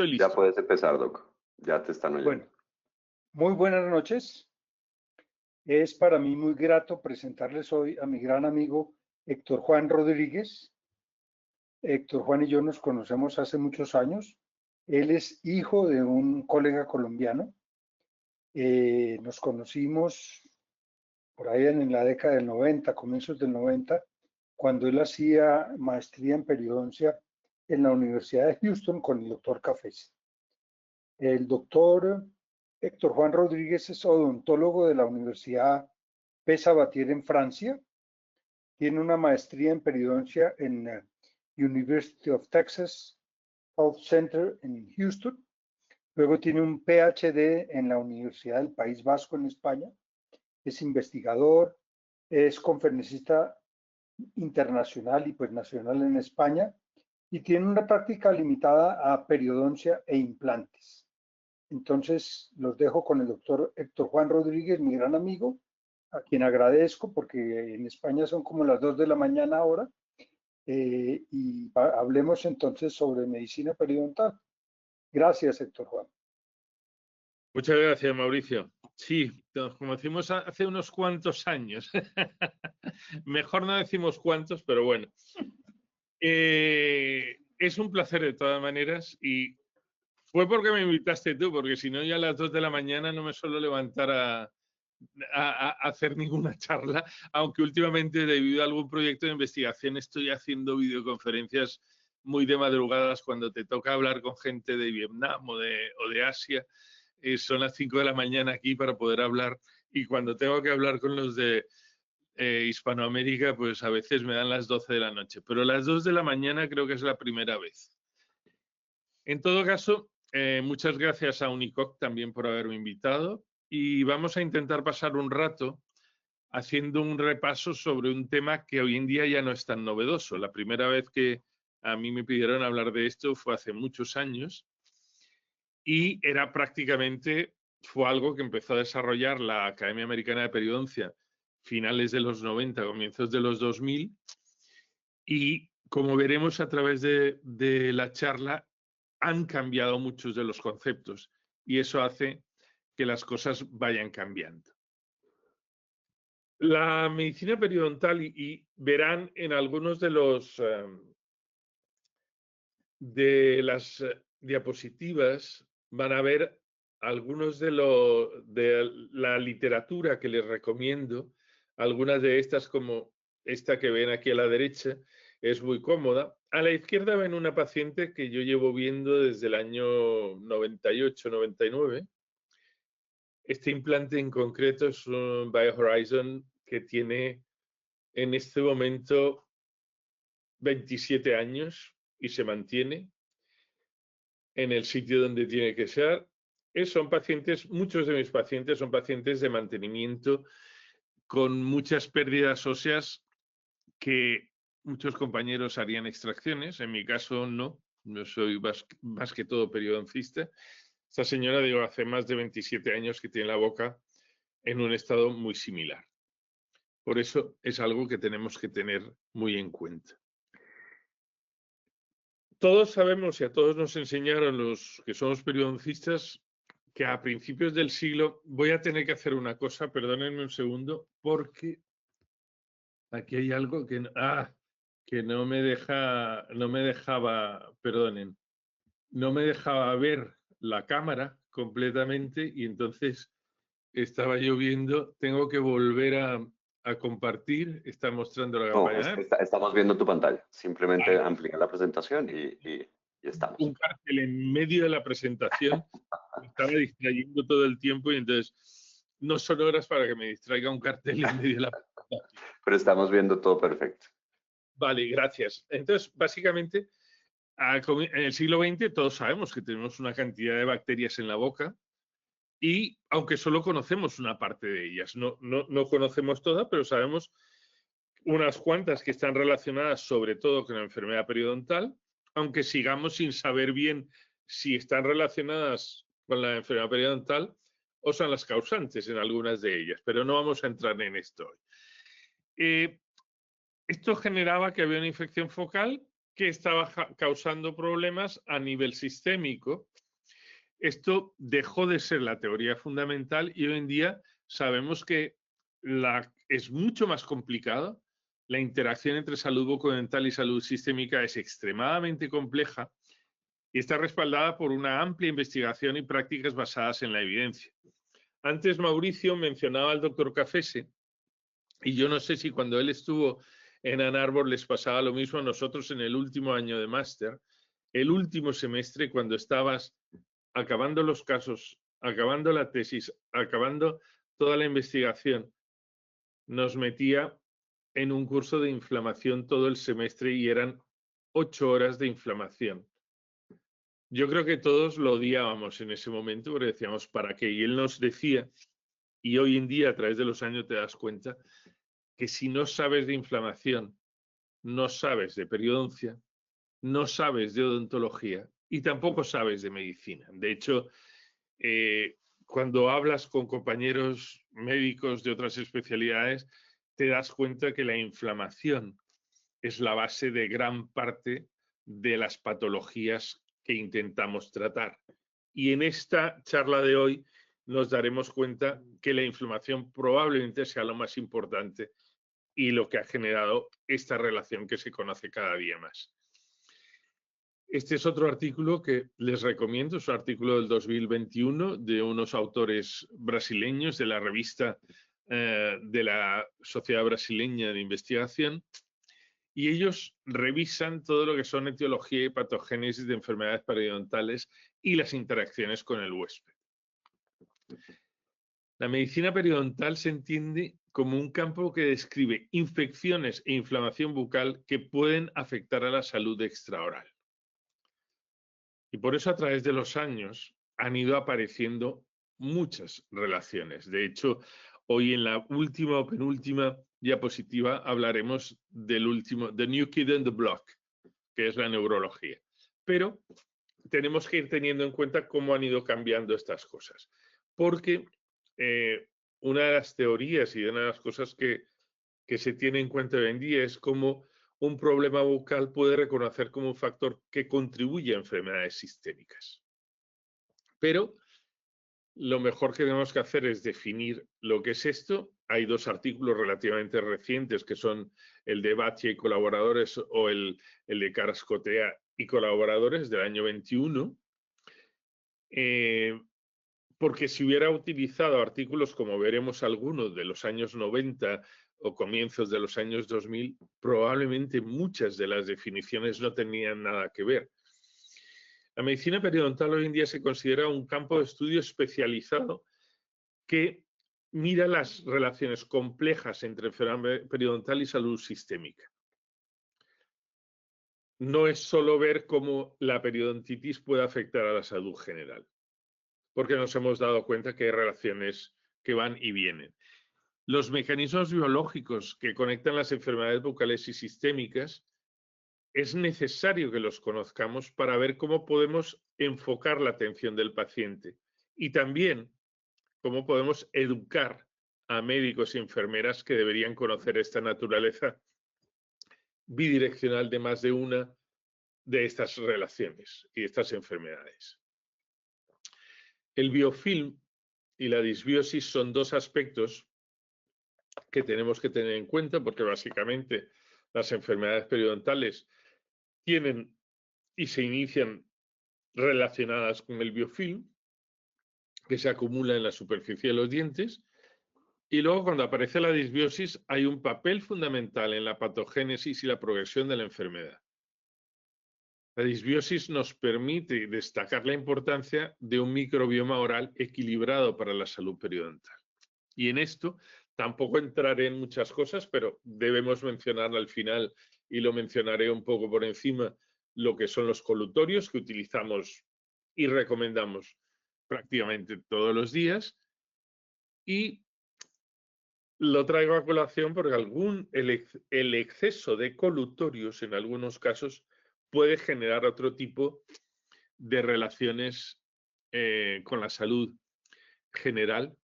Estoy Ya listo. puedes empezar, Doc. Ya te están oyendo. Bueno, muy buenas noches. Es para mí muy grato presentarles hoy a mi gran amigo Héctor Juan Rodríguez. Héctor Juan y yo nos conocemos hace muchos años. Él es hijo de un colega colombiano. Nos conocimos por ahí en la década del 90, comienzos del 90, cuando él hacía maestría en periodoncia en la Universidad de Houston con el doctor Cafés. El doctor Héctor Juan Rodríguez es odontólogo de la Universidad Pesa-Sabatier en Francia. Tiene una maestría en periodoncia en University of Texas Health Center en Houston. Luego tiene un PhD en la Universidad del País Vasco en España. Es investigador, es conferencista internacional y pues nacional en España y tiene una práctica limitada a periodoncia e implantes. Entonces los dejo con el doctor Héctor Juan Rodríguez, mi gran amigo, a quien agradezco porque en España son como las 2 de la mañana ahora, y hablemos entonces sobre medicina periodontal. Gracias, Héctor Juan. Muchas gracias, Mauricio. Sí, nos conocimos hace unos cuantos años. Mejor no decimos cuántos, pero bueno. Es un placer de todas maneras y fue porque me invitaste tú, porque si no ya a las 2 de la mañana no me suelo levantar a hacer ninguna charla, aunque últimamente debido a algún proyecto de investigación estoy haciendo videoconferencias muy de madrugadas cuando te toca hablar con gente de Vietnam o de Asia. Son las 5 de la mañana aquí para poder hablar y cuando tengo que hablar con los de Hispanoamérica, pues a veces me dan las 12 de la noche, pero las 2 de la mañana creo que es la primera vez. En todo caso, muchas gracias a Unicoc también por haberme invitado y vamos a intentar pasar un rato haciendo un repaso sobre un tema que hoy en día ya no es tan novedoso. La primera vez que a mí me pidieron hablar de esto fue hace muchos años y era prácticamente, fue algo que empezó a desarrollar la Academia Americana de Periodoncia finales de los 90, comienzos de los 2000 y como veremos a través de la charla han cambiado muchos de los conceptos y eso hace que las cosas vayan cambiando. La medicina periodontal, y verán en algunos de las diapositivas, van a ver algunos de la literatura que les recomiendo. Algunas de estas, como esta que ven aquí a la derecha, es muy cómoda. A la izquierda ven una paciente que yo llevo viendo desde el año 98-99. Este implante en concreto es un BioHorizon que tiene en este momento 27 años y se mantiene en el sitio donde tiene que ser. Son pacientes, muchos de mis pacientes son pacientes de mantenimiento con muchas pérdidas óseas que muchos compañeros harían extracciones. En mi caso no, yo soy más que todo periodoncista. Esta señora, digo, hace más de 27 años que tiene la boca en un estado muy similar. Por eso es algo que tenemos que tener muy en cuenta. Todos sabemos y a todos nos enseñaron los que somos periodoncistas que a principios del siglo, voy a tener que hacer una cosa, perdónenme un segundo, porque aquí hay algo que no me dejaba, perdonen, no me dejaba ver la cámara completamente y entonces estaba yo viendo, tengo que volver a compartir, está mostrando la No, campaña. estamos viendo tu pantalla. Simplemente Vale. amplía la presentación y estamos. Un cartel en medio de la presentación me estaba distrayendo todo el tiempo y entonces no son horas para que me distraiga un cartel en medio de la presentación. Pero estamos viendo todo perfecto. Vale, gracias. Entonces, básicamente, en el siglo XX todos sabemos que tenemos una cantidad de bacterias en la boca y aunque solo conocemos una parte de ellas, no conocemos todas, pero sabemos unas cuantas que están relacionadas sobre todo con la enfermedad periodontal, aunque sigamos sin saber bien si están relacionadas con la enfermedad periodontal o son las causantes en algunas de ellas, pero no vamos a entrar en esto hoy. Esto generaba que había una infección focal que estaba causando problemas a nivel sistémico. Esto dejó de ser la teoría fundamental y hoy en día sabemos que es mucho más complicado. La interacción entre salud bucodental y salud sistémica es extremadamente compleja y está respaldada por una amplia investigación y prácticas basadas en la evidencia. Antes Mauricio mencionaba al doctor Cafese y yo no sé si cuando él estuvo en Ann Arbor les pasaba lo mismo a nosotros en el último año de máster, el último semestre cuando estabas acabando los casos, acabando la tesis, acabando toda la investigación, nos metía en un curso de inflamación todo el semestre y eran 8 horas de inflamación. Yo creo que todos lo odiábamos en ese momento porque decíamos, ¿para qué? Y él nos decía, y hoy en día a través de los años te das cuenta, que si no sabes de inflamación, no sabes de periodoncia, no sabes de odontología y tampoco sabes de medicina. De hecho, cuando hablas con compañeros médicos de otras especialidades, te das cuenta que la inflamación es la base de gran parte de las patologías que intentamos tratar. Y en esta charla de hoy nos daremos cuenta que la inflamación probablemente sea lo más importante y lo que ha generado esta relación que se conoce cada día más. Este es otro artículo que les recomiendo, es un artículo del 2021 de unos autores brasileños de la revista de la Sociedad Brasileña de Investigación, y ellos revisan todo lo que son etiología y patogénesis de enfermedades periodontales y las interacciones con el huésped. La medicina periodontal se entiende como un campo que describe infecciones e inflamación bucal que pueden afectar a la salud extraoral. Y por eso a través de los años han ido apareciendo muchas relaciones. De hecho, hoy en la última o penúltima diapositiva hablaremos del último, The New Kid on the Block, que es la neurología. Pero tenemos que ir teniendo en cuenta cómo han ido cambiando estas cosas. Porque una de las teorías y una de las cosas que se tiene en cuenta hoy en día es cómo un problema bucal puede reconocer como un factor que contribuye a enfermedades sistémicas. Pero lo mejor que tenemos que hacer es definir lo que es esto. Hay dos artículos relativamente recientes que son el de Batia y colaboradores o el de Carrascotea y colaboradores del año 21. Porque si hubiera utilizado artículos como veremos algunos de los años 90 o comienzos de los años 2000, probablemente muchas de las definiciones no tenían nada que ver. La medicina periodontal hoy en día se considera un campo de estudio especializado que mira las relaciones complejas entre enfermedad periodontal y salud sistémica. No es solo ver cómo la periodontitis puede afectar a la salud general, porque nos hemos dado cuenta que hay relaciones que van y vienen. Los mecanismos biológicos que conectan las enfermedades bucales y sistémicas es necesario que los conozcamos para ver cómo podemos enfocar la atención del paciente y también cómo podemos educar a médicos y enfermeras que deberían conocer esta naturaleza bidireccional de más de una de estas relaciones y estas enfermedades. El biofilm y la disbiosis son dos aspectos que tenemos que tener en cuenta porque básicamente las enfermedades periodontales tienen y se inician relacionadas con el biofilm que se acumula en la superficie de los dientes, y luego cuando aparece la disbiosis hay un papel fundamental en la patogénesis y la progresión de la enfermedad. La disbiosis nos permite destacar la importancia de un microbioma oral equilibrado para la salud periodontal. Y en esto tampoco entraré en muchas cosas, pero debemos mencionar al final, y lo mencionaré un poco por encima, lo que son los colutorios que utilizamos y recomendamos prácticamente todos los días. Y lo traigo a colación porque el exceso de colutorios en algunos casos puede generar otro tipo de relaciones con la salud general.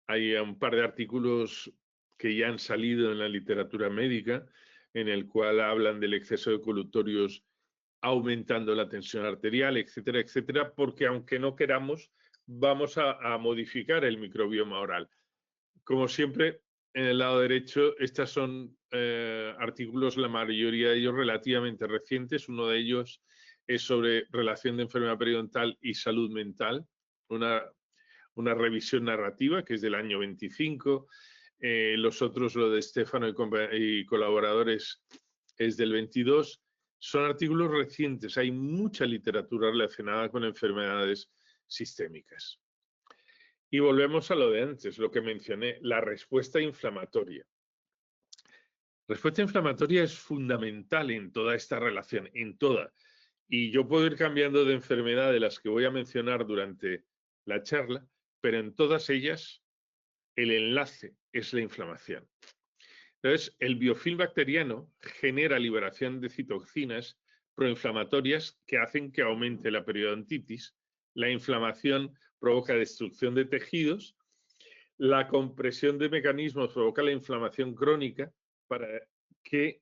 Hay un par de artículos que ya han salido en la literatura médica en el cual hablan del exceso de colutorios aumentando la tensión arterial, etcétera, etcétera, porque aunque no queramos, vamos a modificar el microbioma oral. Como siempre, en el lado derecho, estos son artículos, la mayoría de ellos relativamente recientes. Uno de ellos es sobre relación de enfermedad periodontal y salud mental, una revisión narrativa que es del año 25. Los otros, lo de Stefano y colaboradores, es del 22. Son artículos recientes. Hay mucha literatura relacionada con enfermedades sistémicas. Y volvemos a lo de antes, lo que mencioné, la respuesta inflamatoria. La respuesta inflamatoria es fundamental en toda esta relación, en toda. Y yo puedo ir cambiando de enfermedad de las que voy a mencionar durante la charla, pero en todas ellas el enlace es la inflamación. Entonces, el biofilm bacteriano genera liberación de citoquinas proinflamatorias que hacen que aumente la periodontitis. La inflamación provoca destrucción de tejidos. La compresión de mecanismos provoca la inflamación crónica para que...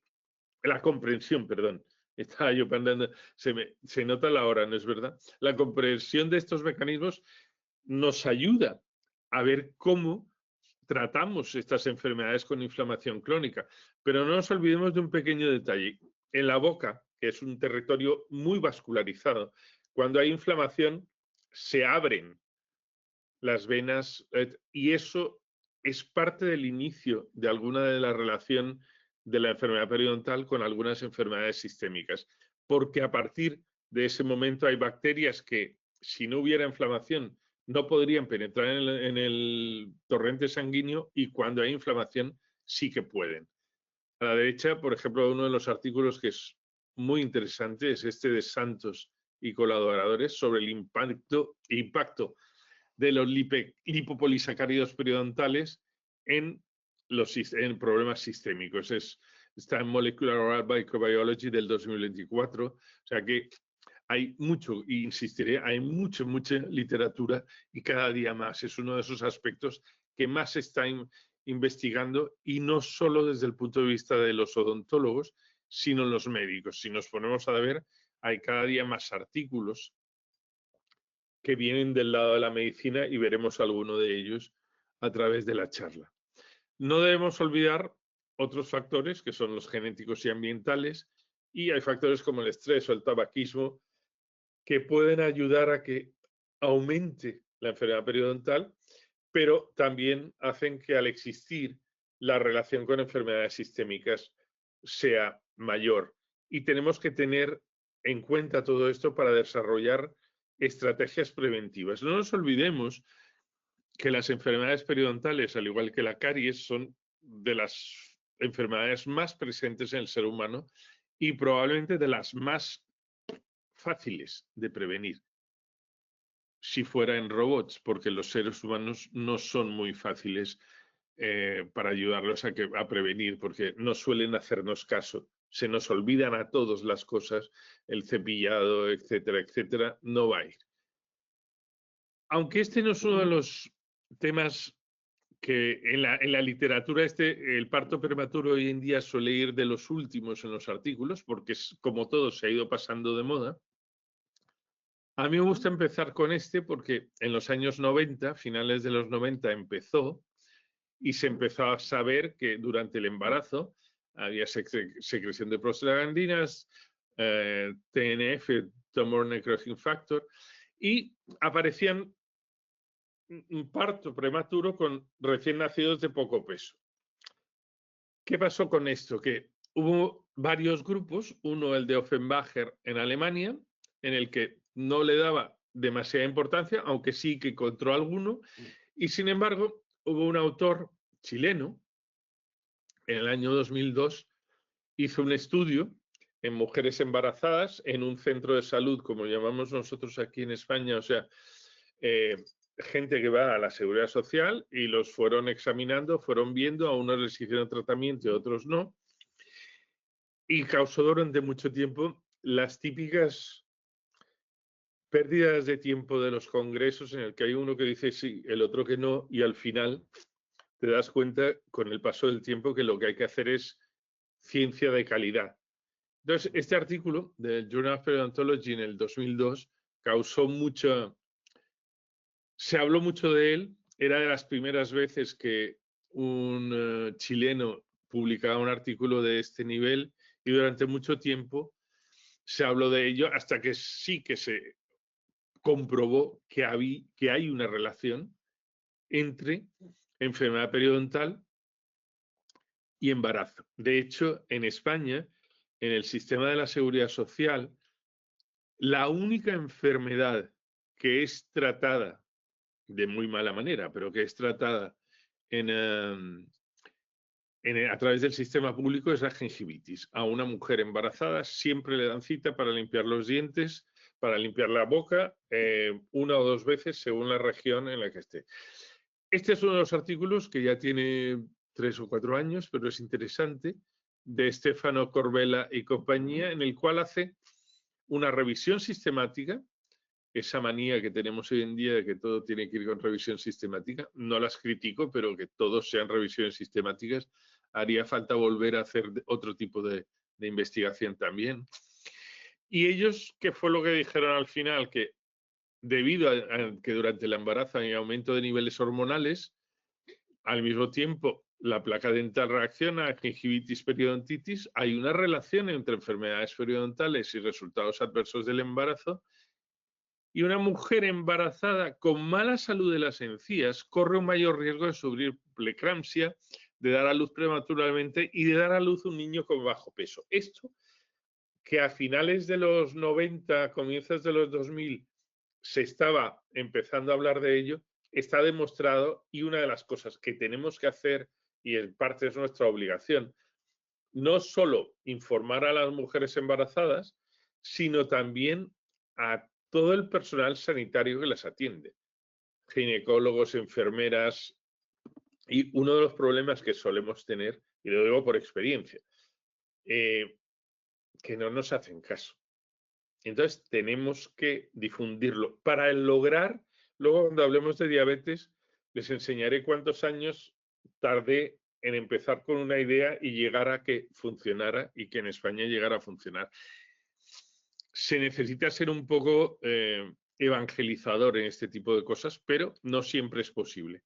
La comprensión, perdón. Estaba yo pensando, se nota la hora, ¿no es verdad? La comprensión de estos mecanismos nos ayuda a ver cómo tratamos estas enfermedades con inflamación crónica. Pero no nos olvidemos de un pequeño detalle. En la boca, que es un territorio muy vascularizado, cuando hay inflamación se abren las venas y eso es parte del inicio de alguna de la relación de la enfermedad periodontal con algunas enfermedades sistémicas. Porque a partir de ese momento hay bacterias que, si no hubiera inflamación, no podrían penetrar en el torrente sanguíneo y cuando hay inflamación sí que pueden. A la derecha, por ejemplo, uno de los artículos que es muy interesante es este de Santos y colaboradores sobre el impacto de los lipopolisacáridos periodontales en problemas sistémicos. Está en Molecular Oral Microbiology del 2024, o sea que hay mucho, y insistiré, hay mucha literatura y cada día más. Es uno de esos aspectos que más se está investigando y no solo desde el punto de vista de los odontólogos, sino los médicos. Si nos ponemos a ver, hay cada día más artículos que vienen del lado de la medicina y veremos alguno de ellos a través de la charla. No debemos olvidar otros factores que son los genéticos y ambientales, y hay factores como el estrés o el tabaquismo que pueden ayudar a que aumente la enfermedad periodontal, pero también hacen que al existir la relación con enfermedades sistémicas sea mayor. Y tenemos que tener en cuenta todo esto para desarrollar estrategias preventivas. No nos olvidemos que las enfermedades periodontales, al igual que la caries, son de las enfermedades más presentes en el ser humano y probablemente de las más fáciles de prevenir, si fuera en robots, porque los seres humanos no son muy fáciles para ayudarlos a prevenir, porque no suelen hacernos caso. Se nos olvidan a todos las cosas, el cepillado, etcétera, etcétera, no va a ir. Aunque este no es uno de los temas que en la literatura el parto prematuro hoy en día suele ir de los últimos en los artículos, porque como todo se ha ido pasando de moda. A mí me gusta empezar con este porque en los años 90, finales de los 90, empezó y se empezó a saber que durante el embarazo había secreción de prostaglandinas, TNF, Tumor Necrosis Factor, y aparecían un parto prematuro con recién nacidos de poco peso. ¿Qué pasó con esto? Que hubo varios grupos, uno el de Offenbacher en Alemania, en el que no le daba demasiada importancia, aunque sí que encontró alguno, y sin embargo hubo un autor chileno, en el año 2002, hizo un estudio en mujeres embarazadas en un centro de salud, como llamamos nosotros aquí en España, o sea, gente que va a la Seguridad Social y los fueron examinando, fueron viendo, a unos les hicieron tratamiento y a otros no, y causó durante mucho tiempo las típicas pérdidas de tiempo de los congresos en el que hay uno que dice sí, el otro que no, y al final te das cuenta con el paso del tiempo que lo que hay que hacer es ciencia de calidad. Entonces, este artículo del Journal of Periodontology en el 2002 causó mucho, se habló mucho de él, era de las primeras veces que un chileno publicaba un artículo de este nivel y durante mucho tiempo se habló de ello hasta que sí que se comprobó que hay una relación entre enfermedad periodontal y embarazo. De hecho, en España, en el sistema de la seguridad social, la única enfermedad que es tratada de muy mala manera, pero que es tratada a través del sistema público es la gingivitis. A una mujer embarazada siempre le dan cita para limpiar los dientes, para limpiar la boca, 1 o 2 veces según la región en la que esté. Este es uno de los artículos que ya tiene 3 o 4 años, pero es interesante, de Stefano Corbella y compañía, en el cual hace una revisión sistemática, esa manía que tenemos hoy en día de que todo tiene que ir con revisión sistemática. No las critico, pero que todos sean revisiones sistemáticas. Haría falta volver a hacer otro tipo de investigación también. Y ellos, ¿qué fue lo que dijeron al final? Que debido a que durante el embarazo hay aumento de niveles hormonales, al mismo tiempo la placa dental reacciona a gingivitis, periodontitis, hay una relación entre enfermedades periodontales y resultados adversos del embarazo, y una mujer embarazada con mala salud de las encías corre un mayor riesgo de sufrir preeclampsia, de dar a luz prematuramente y de dar a luz un niño con bajo peso. Esto, que a finales de los 90, comienzos de los 2000, se estaba empezando a hablar de ello, está demostrado, y una de las cosas que tenemos que hacer, y en parte es nuestra obligación, no solo informar a las mujeres embarazadas, sino también a todo el personal sanitario que las atiende, ginecólogos, enfermeras, y uno de los problemas que solemos tener, y lo digo por experiencia, que no nos hacen caso. Entonces tenemos que difundirlo. Para lograr, luego cuando hablemos de diabetes, les enseñaré cuántos años tardé en empezar con una idea y llegar a que funcionara y que en España llegara a funcionar. Se necesita ser un poco evangelizador en este tipo de cosas, pero no siempre es posible.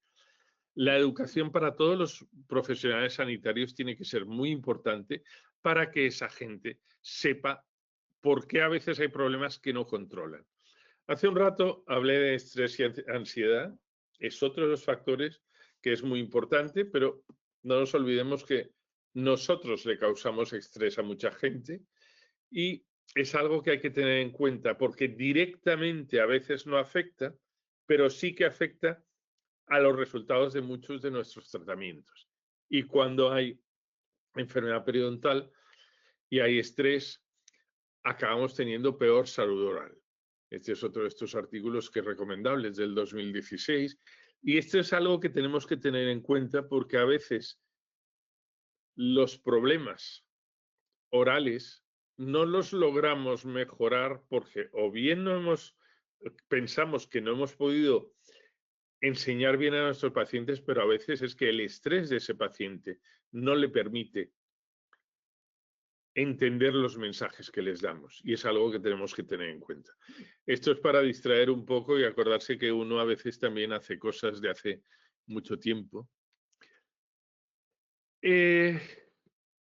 La educación para todos los profesionales sanitarios tiene que ser muy importante para que esa gente sepa por qué a veces hay problemas que no controlan. Hace un rato hablé de estrés y ansiedad, es otro de los factores que es muy importante, pero no nos olvidemos que nosotros le causamos estrés a mucha gente y es algo que hay que tener en cuenta porque directamente a veces no afecta, pero sí que afecta a los resultados de muchos de nuestros tratamientos. Y cuando hay enfermedad periodontal y hay estrés, acabamos teniendo peor salud oral. Este es otro de estos artículos que es recomendable, es del 2016. Y esto es algo que tenemos que tener en cuenta porque a veces los problemas orales no los logramos mejorar porque o bien pensamos que no hemos podido enseñar bien a nuestros pacientes, pero a veces es que el estrés de ese paciente no le permite entender los mensajes que les damos y es algo que tenemos que tener en cuenta. Esto es para distraer un poco y acordarse que uno a veces también hace cosas de hace mucho tiempo.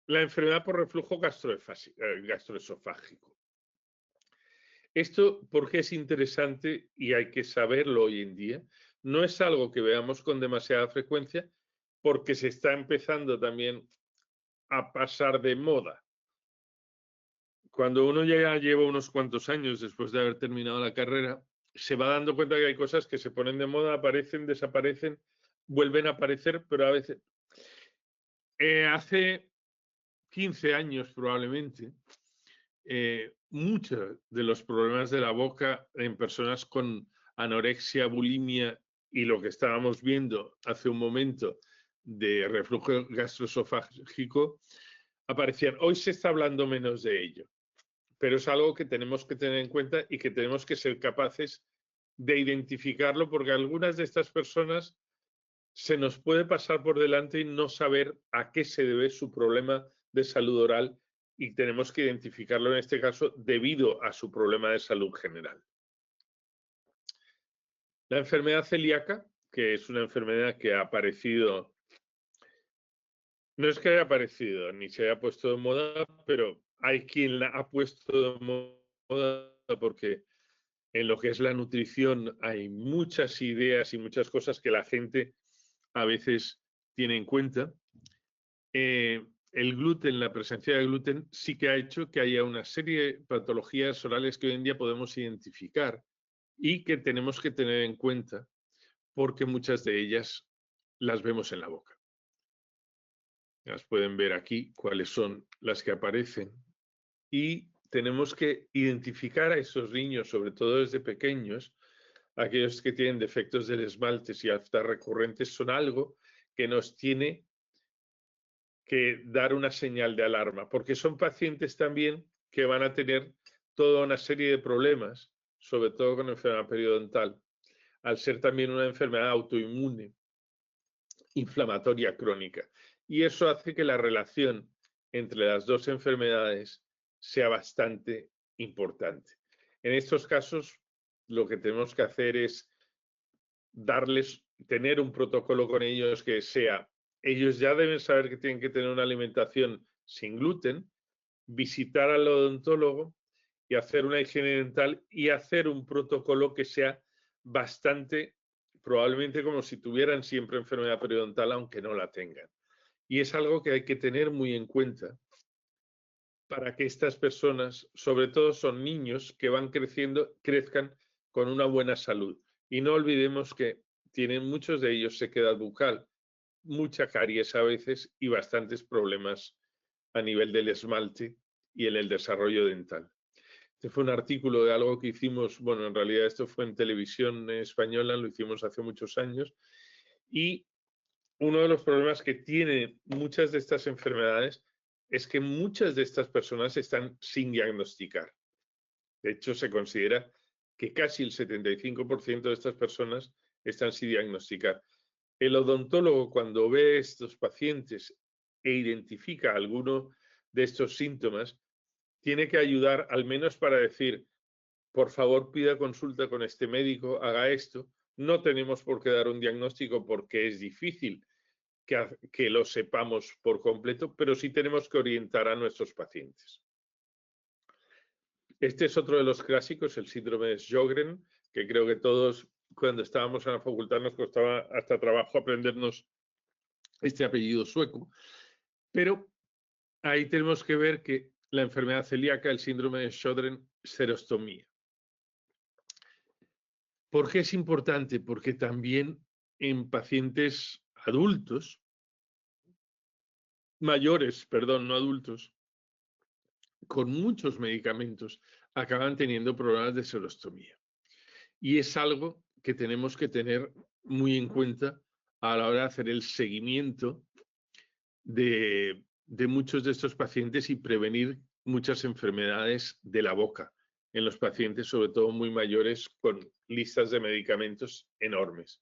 La enfermedad por reflujo gastroesofágico. Esto, porque es interesante y hay que saberlo hoy en día, no es algo que veamos con demasiada frecuencia porque se está empezando también a pasar de moda. Cuando uno ya lleva unos cuantos años después de haber terminado la carrera, se va dando cuenta que hay cosas que se ponen de moda, aparecen, desaparecen, vuelven a aparecer, pero a veces... hace 15 años probablemente, muchos de los problemas de la boca en personas con anorexia, bulimia y lo que estábamos viendo hace un momento de reflujo gastroesofágico aparecían. Hoy se está hablando menos de ello, pero es algo que tenemos que tener en cuenta y que tenemos que ser capaces de identificarlo porque algunas de estas personas se nos puede pasar por delante y no saber a qué se debe su problema de salud oral y tenemos que identificarlo en este caso debido a su problema de salud general. La enfermedad celíaca, que es una enfermedad que ha aparecido, no es que haya aparecido ni se haya puesto de moda, pero hay quien la ha puesto de moda porque en lo que es la nutrición hay muchas ideas y muchas cosas que la gente a veces tiene en cuenta. El gluten, la presencia de gluten, sí que ha hecho que haya una serie de patologías orales que hoy en día podemos identificar y que tenemos que tener en cuenta porque muchas de ellas las vemos en la boca. Las pueden ver aquí cuáles son las que aparecen y tenemos que identificar a esos niños, sobre todo desde pequeños, aquellos que tienen defectos del esmalte y aftas recurrentes son algo que nos tiene que dar una señal de alarma, porque son pacientes también que van a tener toda una serie de problemas, sobre todo con enfermedad periodontal, al ser también una enfermedad autoinmune, inflamatoria crónica. Y eso hace que la relación entre las dos enfermedades sea bastante importante. En estos casos, lo que tenemos que hacer es tener un protocolo con ellos que sea, ellos ya deben saber que tienen que tener una alimentación sin gluten, visitar al odontólogo y hacer una higiene dental y hacer un protocolo que sea bastante, probablemente como si tuvieran siempre enfermedad periodontal, aunque no la tengan. Y es algo que hay que tener muy en cuenta para que estas personas, sobre todo son niños que van crezcan con una buena salud. Y no olvidemos que tienen muchos de ellos sequedad bucal, mucha caries a veces y bastantes problemas a nivel del esmalte y en el desarrollo dental. Este fue un artículo de algo que hicimos, bueno, en realidad esto fue en televisión española, lo hicimos hace muchos años, y uno de los problemas que tienen muchas de estas enfermedades es que muchas de estas personas están sin diagnosticar. De hecho, se considera que casi el 75% de estas personas están sin diagnosticar. El odontólogo, cuando ve a estos pacientes e identifica alguno de estos síntomas, tiene que ayudar al menos para decir, por favor, pida consulta con este médico, haga esto. No tenemos por qué dar un diagnóstico porque es difícil que lo sepamos por completo, pero sí tenemos que orientar a nuestros pacientes. Este es otro de los clásicos, el síndrome de Sjögren, que creo que todos cuando estábamos en la facultad nos costaba hasta trabajo aprendernos este apellido sueco. Pero ahí tenemos que ver que la enfermedad celíaca, el síndrome de Sjögren, xerostomía. ¿Por qué es importante? Porque también en pacientes adultos, mayores, perdón, no adultos, con muchos medicamentos, acaban teniendo problemas de xerostomía. Y es algo que tenemos que tener muy en cuenta a la hora de hacer el seguimiento de muchos de estos pacientes y prevenir muchas enfermedades de la boca en los pacientes, sobre todo muy mayores, con listas de medicamentos enormes.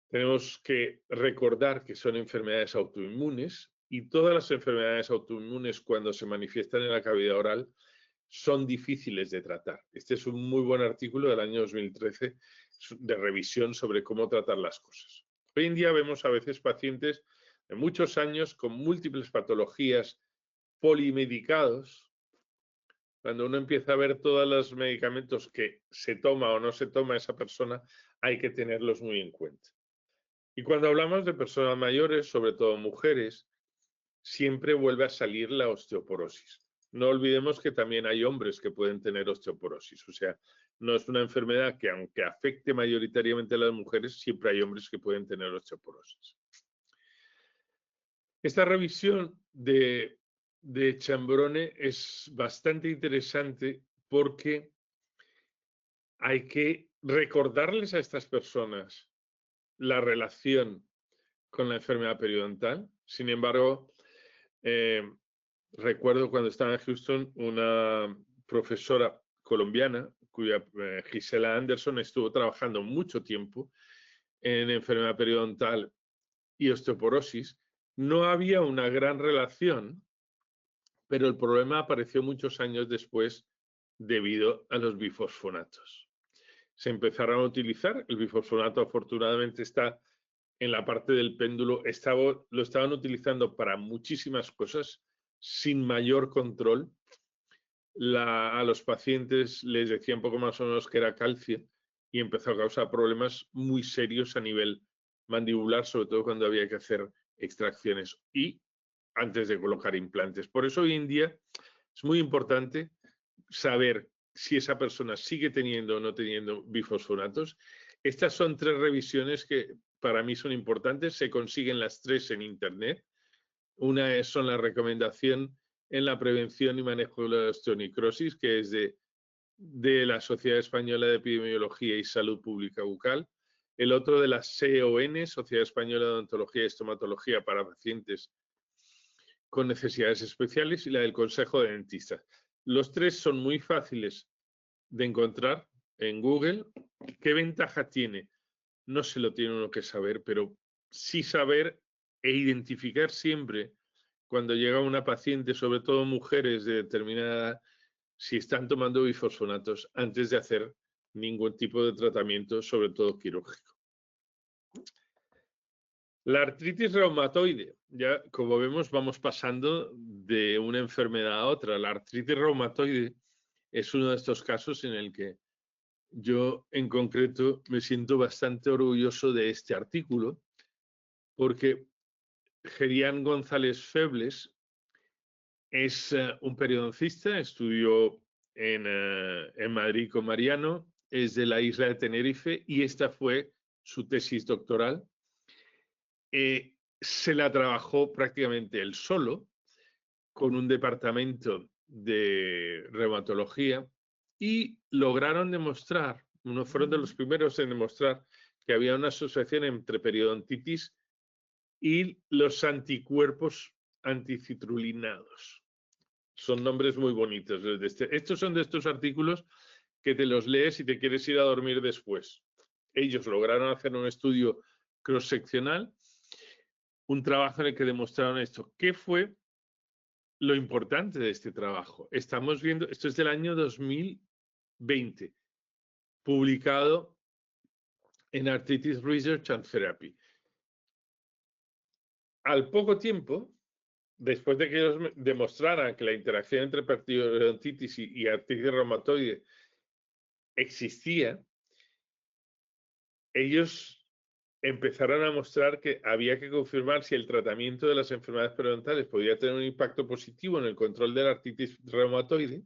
Tenemos que recordar que son enfermedades autoinmunes y todas las enfermedades autoinmunes cuando se manifiestan en la cavidad oral son difíciles de tratar. Este es un muy buen artículo del año 2013 de revisión sobre cómo tratar las cosas. Hoy en día vemos a veces pacientes de muchos años con múltiples patologías polimedicados. Cuando uno empieza a ver todos los medicamentos que se toma o no se toma esa persona, hay que tenerlos muy en cuenta. Y cuando hablamos de personas mayores, sobre todo mujeres, siempre vuelve a salir la osteoporosis. No olvidemos que también hay hombres que pueden tener osteoporosis. O sea, no es una enfermedad que, aunque afecte mayoritariamente a las mujeres, siempre hay hombres que pueden tener osteoporosis. Esta revisión de Chambrone es bastante interesante porque hay que recordarles a estas personas la relación con la enfermedad periodontal. Sin embargo, recuerdo cuando estaba en Houston, una profesora colombiana, cuya Gisela Anderson estuvo trabajando mucho tiempo en enfermedad periodontal y osteoporosis. No había una gran relación pero el problema apareció muchos años después debido a los bifosfonatos. Se empezaron a utilizar, el bifosfonato afortunadamente está en la parte del péndulo, lo estaban utilizando para muchísimas cosas sin mayor control. A los pacientes les decían poco más o menos que era calcio y empezó a causar problemas muy serios a nivel mandibular, sobre todo cuando había que hacer extracciones y antes de colocar implantes. Por eso hoy en día es muy importante saber si esa persona sigue teniendo o no teniendo bifosfonatos. Estas son 3 revisiones que para mí son importantes, se consiguen las 3 en internet. Una son la recomendación en la prevención y manejo de la osteonecrosis, que es de la Sociedad Española de Epidemiología y Salud Pública Bucal. El otro de la CON, Sociedad Española de Odontología y Estomatología para pacientes con necesidades especiales, y la del Consejo de Dentistas. Los 3 son muy fáciles de encontrar en Google. ¿Qué ventaja tiene? No se lo tiene uno que saber, pero sí saber e identificar siempre cuando llega una paciente, sobre todo mujeres de determinada edad, si están tomando bifosfonatos antes de hacer ningún tipo de tratamiento, sobre todo quirúrgico. La artritis reumatoide, ya como vemos vamos pasando de una enfermedad a otra. La artritis reumatoide es uno de estos casos en el que yo en concreto me siento bastante orgulloso de este artículo, porque Gerián González Febles es un periodoncista, estudió en Madrid con Mariano, es de la isla de Tenerife y esta fue su tesis doctoral. Se la trabajó prácticamente él solo, con un departamento de reumatología, y lograron demostrar, fueron de los primeros en demostrar que había una asociación entre periodontitis y los anticuerpos anticitrulinados. Son nombres muy bonitos. Estos son de estos artículos que te los lees y te quieres ir a dormir después. Ellos lograron hacer un estudio cross-seccional, un trabajo en el que demostraron esto. ¿Qué fue lo importante de este trabajo? Estamos viendo, esto es del año 2020, publicado en Arthritis Research and Therapy. Al poco tiempo, después de que ellos demostraran que la interacción entre periodontitis y artritis reumatoide existía, ellos empezaron a mostrar que había que confirmar si el tratamiento de las enfermedades periodontales podía tener un impacto positivo en el control de la artritis reumatoide,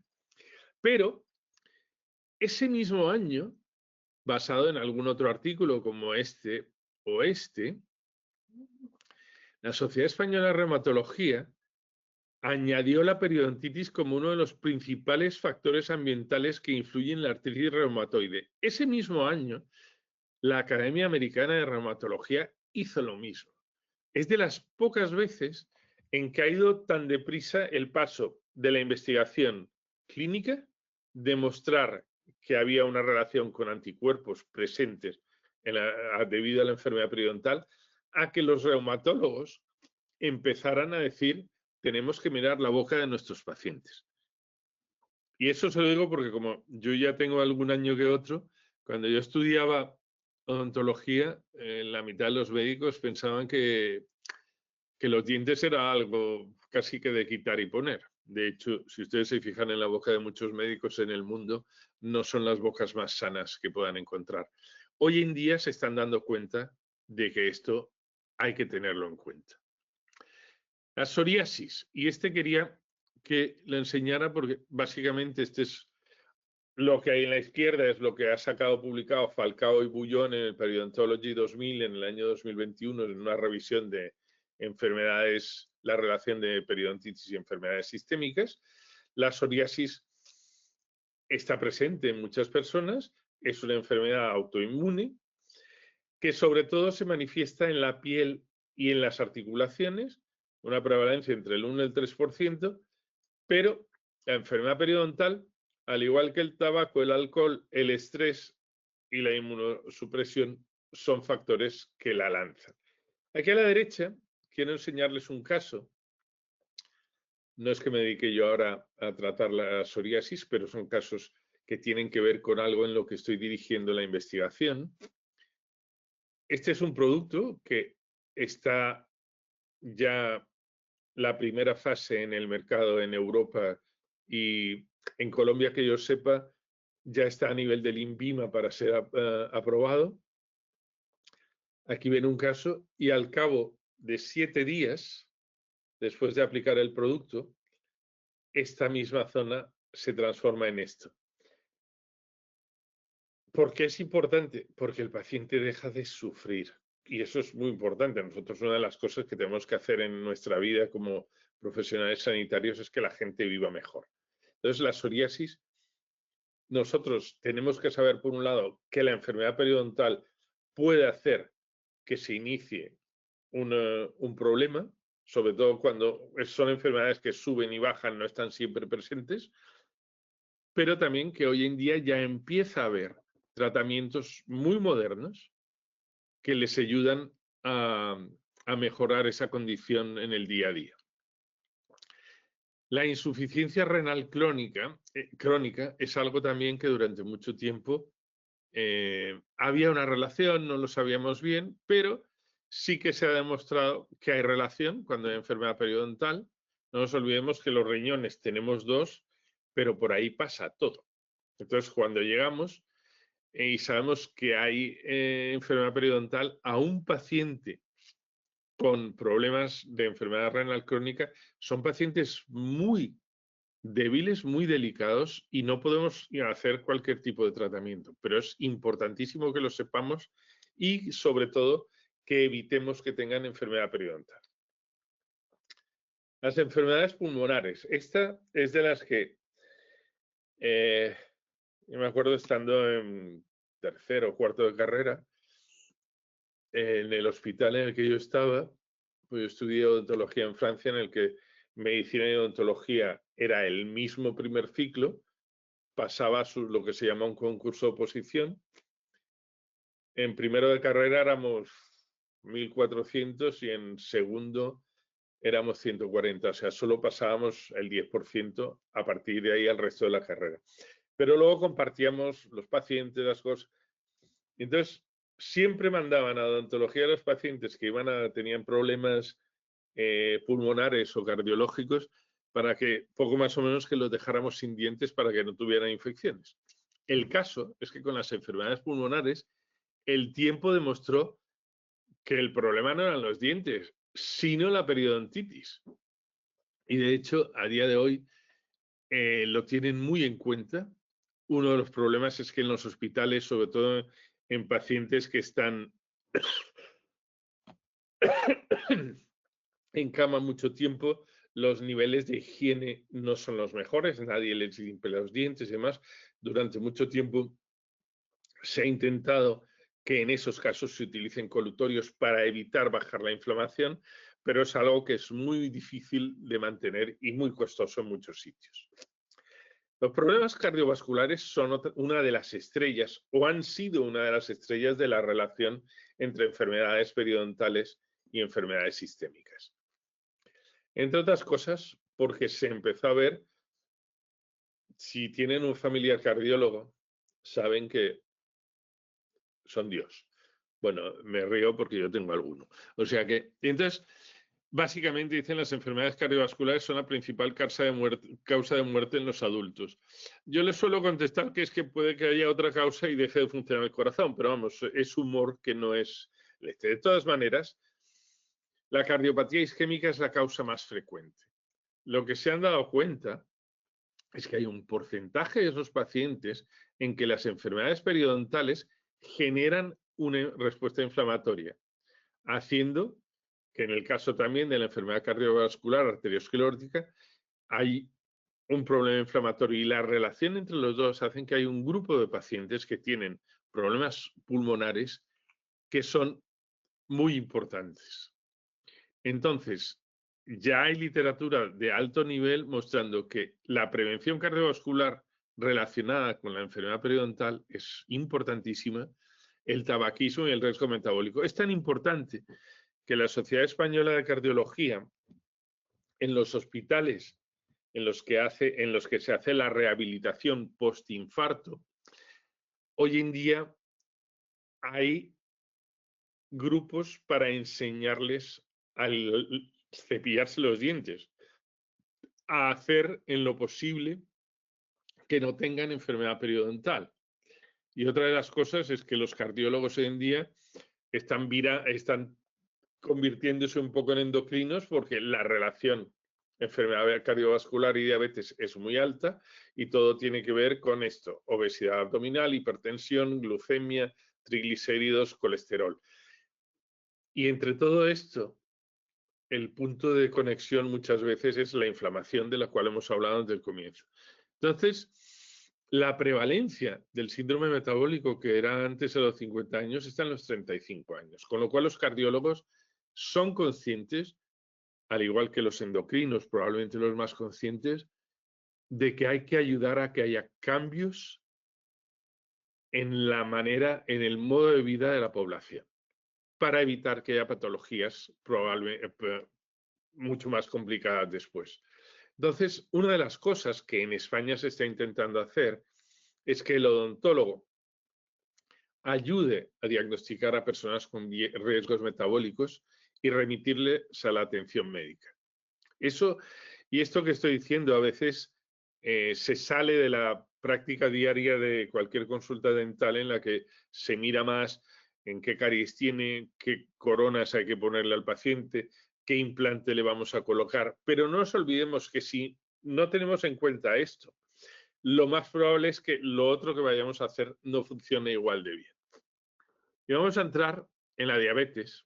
pero ese mismo año, basado en algún otro artículo como este o este, la Sociedad Española de Reumatología añadió la periodontitis como uno de los principales factores ambientales que influyen en la artritis reumatoide. Ese mismo año, la Academia Americana de Reumatología hizo lo mismo. Es de las pocas veces en que ha ido tan deprisa el paso de la investigación clínica, demostrar que había una relación con anticuerpos presentes debido a la enfermedad periodontal, a que los reumatólogos empezaran a decir: tenemos que mirar la boca de nuestros pacientes. Y eso se lo digo porque como yo ya tengo algún año que otro, cuando yo estudiaba odontología, la mitad de los médicos pensaban que los dientes era algo casi que de quitar y poner. De hecho, si ustedes se fijan en la boca de muchos médicos en el mundo, no son las bocas más sanas que puedan encontrar. Hoy en día se están dando cuenta de que esto hay que tenerlo en cuenta. La psoriasis, y quería que lo enseñara porque básicamente este es lo que hay en la izquierda, es lo que ha sacado publicado Falcao y Bullón en el Periodontology 2000 en el año 2021 en una revisión de enfermedades, la relación de periodontitis y enfermedades sistémicas. La psoriasis está presente en muchas personas, es una enfermedad autoinmune que sobre todo se manifiesta en la piel y en las articulaciones, una prevalencia entre el 1 y el 3%, pero la enfermedad periodontal, al igual que el tabaco, el alcohol, el estrés y la inmunosupresión, son factores que la lanzan. Aquí a la derecha quiero enseñarles un caso No es que me dedique yo ahora a tratar la psoriasis, pero son casos que tienen que ver con algo en lo que estoy dirigiendo la investigación. Este es un producto que está ya la primera fase en el mercado en Europa y en Colombia, que yo sepa, ya está a nivel del INVIMA para ser aprobado. Aquí ven un caso y al cabo de 7 días, después de aplicar el producto, esta misma zona se transforma en esto. ¿Por qué es importante? Porque el paciente deja de sufrir. Y eso es muy importante. Nosotros una de las cosas que tenemos que hacer en nuestra vida como profesionales sanitarios es que la gente viva mejor. Entonces, la psoriasis, nosotros tenemos que saber, por un lado, que la enfermedad periodontal puede hacer que se inicie un problema, sobre todo cuando son enfermedades que suben y bajan, no están siempre presentes, pero también que hoy en día ya empieza a haber tratamientos muy modernos que les ayudan a mejorar esa condición en el día a día. La insuficiencia renal crónica es algo también que durante mucho tiempo había una relación, no lo sabíamos bien, pero sí que se ha demostrado que hay relación cuando hay enfermedad periodontal. No nos olvidemos que los riñones tenemos 2, pero por ahí pasa todo. Entonces, cuando llegamos y sabemos que hay enfermedad periodontal a un paciente con problemas de enfermedad renal crónica, son pacientes muy débiles, muy delicados y no podemos hacer cualquier tipo de tratamiento, pero es importantísimo que lo sepamos y sobre todo que evitemos que tengan enfermedad periodontal. Las enfermedades pulmonares, esta es de las que yo me acuerdo estando en tercero o cuarto de carrera, en el hospital en el que yo estaba, pues yo estudié odontología en Francia, en el que medicina y odontología era el mismo primer ciclo, pasaba lo que se llama un concurso de oposición. En primero de carrera éramos 1.400 y en segundo éramos 140, o sea, solo pasábamos el 10% a partir de ahí al resto de la carrera. Pero luego compartíamos los pacientes, las cosas. Entonces, siempre mandaban a odontología a los pacientes que tenían problemas pulmonares o cardiológicos para que poco más o menos que los dejáramos sin dientes para que no tuvieran infecciones. El caso es que con las enfermedades pulmonares, el tiempo demostró que el problema no eran los dientes, sino la periodontitis. Y de hecho, a día de hoy lo tienen muy en cuenta. Uno de los problemas es que en los hospitales, sobre todo en pacientes que están en cama mucho tiempo, los niveles de higiene no son los mejores, nadie les limpia los dientes y demás. Durante mucho tiempo se ha intentado que en esos casos se utilicen colutorios para evitar bajar la inflamación, pero es algo que es muy difícil de mantener y muy costoso en muchos sitios. Los problemas cardiovasculares son una de las estrellas, o han sido una de las estrellas de la relación entre enfermedades periodontales y enfermedades sistémicas. Entre otras cosas, porque se empezó a ver, si tienen un familiar cardiólogo, saben que son Dios. Bueno, me río porque yo tengo alguno. O sea que, entonces, básicamente dicen las enfermedades cardiovasculares son la principal causa de muerte en los adultos. Yo les suelo contestar que es que puede que haya otra causa y deje de funcionar el corazón, pero vamos, es humor que no es leche. De todas maneras, la cardiopatía isquémica es la causa más frecuente. Lo que se han dado cuenta es que hay un porcentaje de esos pacientes en que las enfermedades periodontales generan una respuesta inflamatoria, haciendo que en el caso también de la enfermedad cardiovascular arteriosclerótica hay un problema inflamatorio y la relación entre los dos hacen que hay un grupo de pacientes que tienen problemas pulmonares que son muy importantes. Entonces, ya hay literatura de alto nivel mostrando que la prevención cardiovascular relacionada con la enfermedad periodontal es importantísima, el tabaquismo y el riesgo metabólico. Es tan importante que la Sociedad Española de Cardiología en los hospitales en los que se hace la rehabilitación postinfarto, hoy en día hay grupos para enseñarles a cepillarse los dientes, a hacer en lo posible que no tengan enfermedad periodontal. Y otra de las cosas es que los cardiólogos hoy en día están convirtiéndose un poco en endocrinos porque la relación enfermedad cardiovascular y diabetes es muy alta y todo tiene que ver con esto: obesidad abdominal, hipertensión, glucemia, triglicéridos, colesterol. Y entre todo esto, el punto de conexión muchas veces es la inflamación, de la cual hemos hablado desde el comienzo. Entonces, la prevalencia del síndrome metabólico, que era antes de los 50 años, está en los 35 años, con lo cual los cardiólogos son conscientes, al igual que los endocrinos, probablemente los más conscientes, de que hay que ayudar a que haya cambios en la manera, en el modo de vida de la población, para evitar que haya patologías probablemente mucho más complicadas después. Entonces, una de las cosas que en España se está intentando hacer es que el odontólogo ayude a diagnosticar a personas con riesgos metabólicos y remitirles a la atención médica. Eso, y esto que estoy diciendo, a veces se sale de la práctica diaria de cualquier consulta dental, en la que se mira más en qué caries tiene, qué coronas hay que ponerle al paciente, qué implante le vamos a colocar. Pero no nos olvidemos que si no tenemos en cuenta esto, lo más probable es que lo otro que vayamos a hacer no funcione igual de bien. Y vamos a entrar en la diabetes.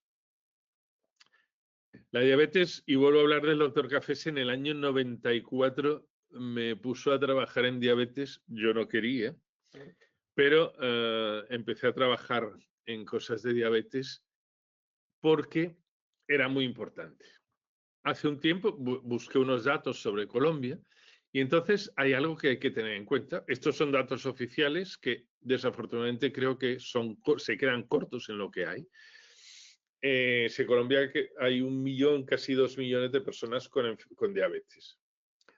La diabetes, y vuelvo a hablar del doctor Cafés, en el año 94 me puso a trabajar en diabetes. Yo no quería, pero empecé a trabajar en cosas de diabetes porque era muy importante. Hace un tiempo busqué unos datos sobre Colombia y entonces hay algo que hay que tener en cuenta. Estos son datos oficiales que desafortunadamente creo que se quedan cortos en lo que hay. En Colombia hay 1 millón, casi 2 millones de personas con diabetes.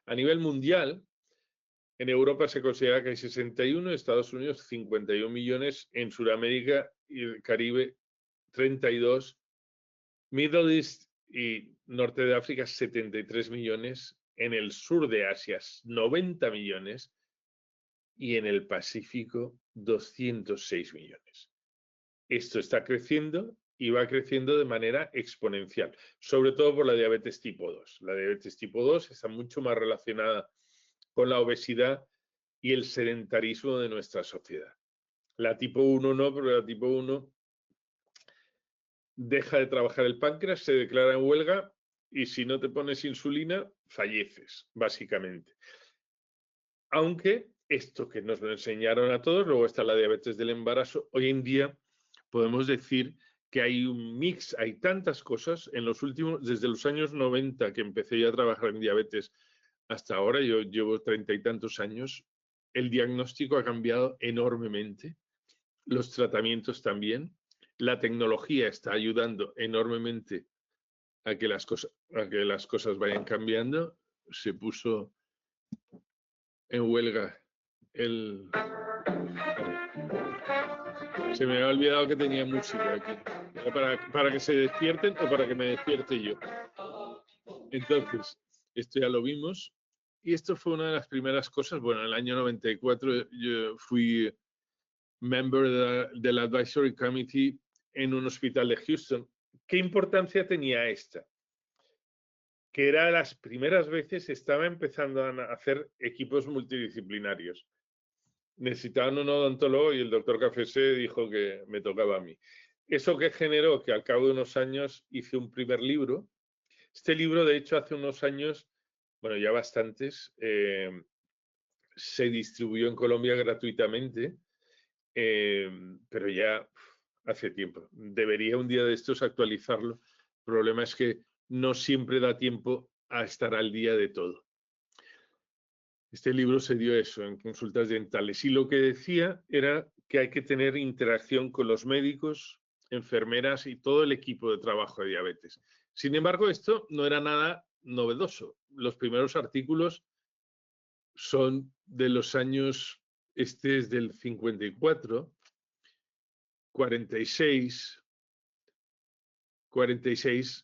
A nivel mundial, en Europa se considera que hay 61, en Estados Unidos 51 millones, en Sudamérica y el Caribe 32, Middle East y Norte de África 73 millones, en el sur de Asia 90 millones y en el Pacífico 206 millones. Esto está creciendo y va creciendo de manera exponencial, sobre todo por la diabetes tipo 2. La diabetes tipo 2 está mucho más relacionada con la obesidad y el sedentarismo de nuestra sociedad. La tipo 1 no, pero la tipo 1 deja de trabajar el páncreas, se declara en huelga y si no te pones insulina, falleces, básicamente. Aunque esto que nos lo enseñaron a todos, luego está la diabetes del embarazo, hoy en día podemos decir que hay un mix, hay tantas cosas. En los últimos, desde los años 90 que empecé yo a trabajar en diabetes hasta ahora, yo llevo 30 y tantos años, el diagnóstico ha cambiado enormemente, los tratamientos también, la tecnología está ayudando enormemente a que las cosas vayan cambiando. Se puso en huelga se me había olvidado que tenía música aquí. Para que se despierten o para que me despierte yo. Entonces, esto ya lo vimos. Y esto fue una de las primeras cosas. Bueno, en el año 94 yo fui member del Advisory Committee en un hospital de Houston. ¿Qué importancia tenía esta? Que era de las primeras veces estaba empezando a hacer equipos multidisciplinarios. Necesitaban un odontólogo y el doctor Cafese dijo que me tocaba a mí. Eso que generó que al cabo de unos años hice un primer libro. Este libro, de hecho, hace unos años, bueno, ya bastantes, se distribuyó en Colombia gratuitamente, pero ya hace tiempo. Debería un día de estos actualizarlo. El problema es que no siempre da tiempo a estar al día de todo. Este libro se dio eso, en consultas dentales. Y lo que decía era que hay que tener interacción con los médicos, enfermeras y todo el equipo de trabajo de diabetes. Sin embargo, esto no era nada novedoso. Los primeros artículos son de los años, este es del 54, 46.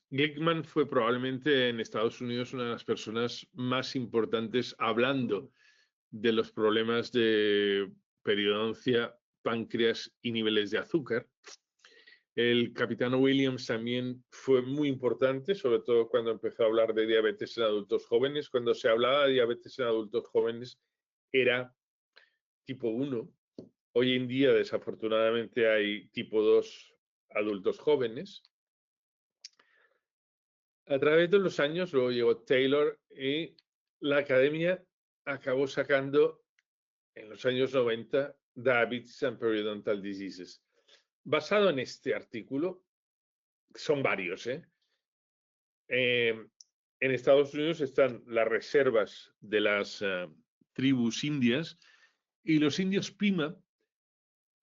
Glickman fue probablemente en Estados Unidos una de las personas más importantes hablando de los problemas de periodoncia, páncreas y niveles de azúcar. El capitán Williams también fue muy importante, sobre todo cuando empezó a hablar de diabetes en adultos jóvenes. Cuando se hablaba de diabetes en adultos jóvenes era tipo 1. Hoy en día, desafortunadamente, hay tipo 2 adultos jóvenes. A través de los años, luego llegó Taylor y la academia acabó sacando en los años 90 Diabetes and Periodontal Diseases. Basado en este artículo, son varios, en Estados Unidos están las reservas de las tribus indias y los indios Pima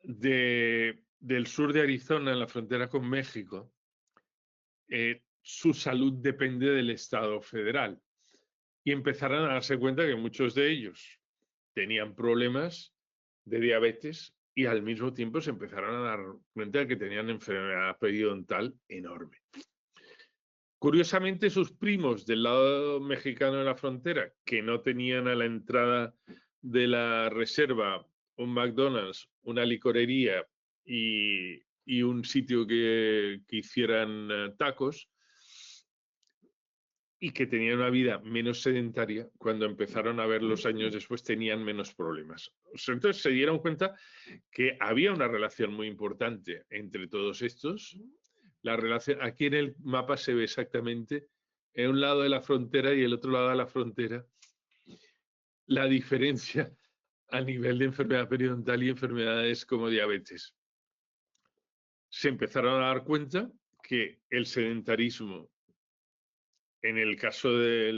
del sur de Arizona, en la frontera con México. Su salud depende del Estado federal. Y empezaron a darse cuenta que muchos de ellos tenían problemas de diabetes y al mismo tiempo se empezaron a dar cuenta de que tenían enfermedad periodontal enorme. Curiosamente, sus primos del lado mexicano de la frontera, que no tenían a la entrada de la reserva un McDonald's, una licorería y un sitio que hicieran tacos, y que tenían una vida menos sedentaria, cuando empezaron a ver los años después tenían menos problemas. Entonces se dieron cuenta que había una relación muy importante entre todos estos. La relación, aquí en el mapa se ve exactamente en un lado de la frontera y el otro lado de la frontera la diferencia a nivel de enfermedad periodontal y enfermedades como diabetes. Se empezaron a dar cuenta que el sedentarismo, en el caso de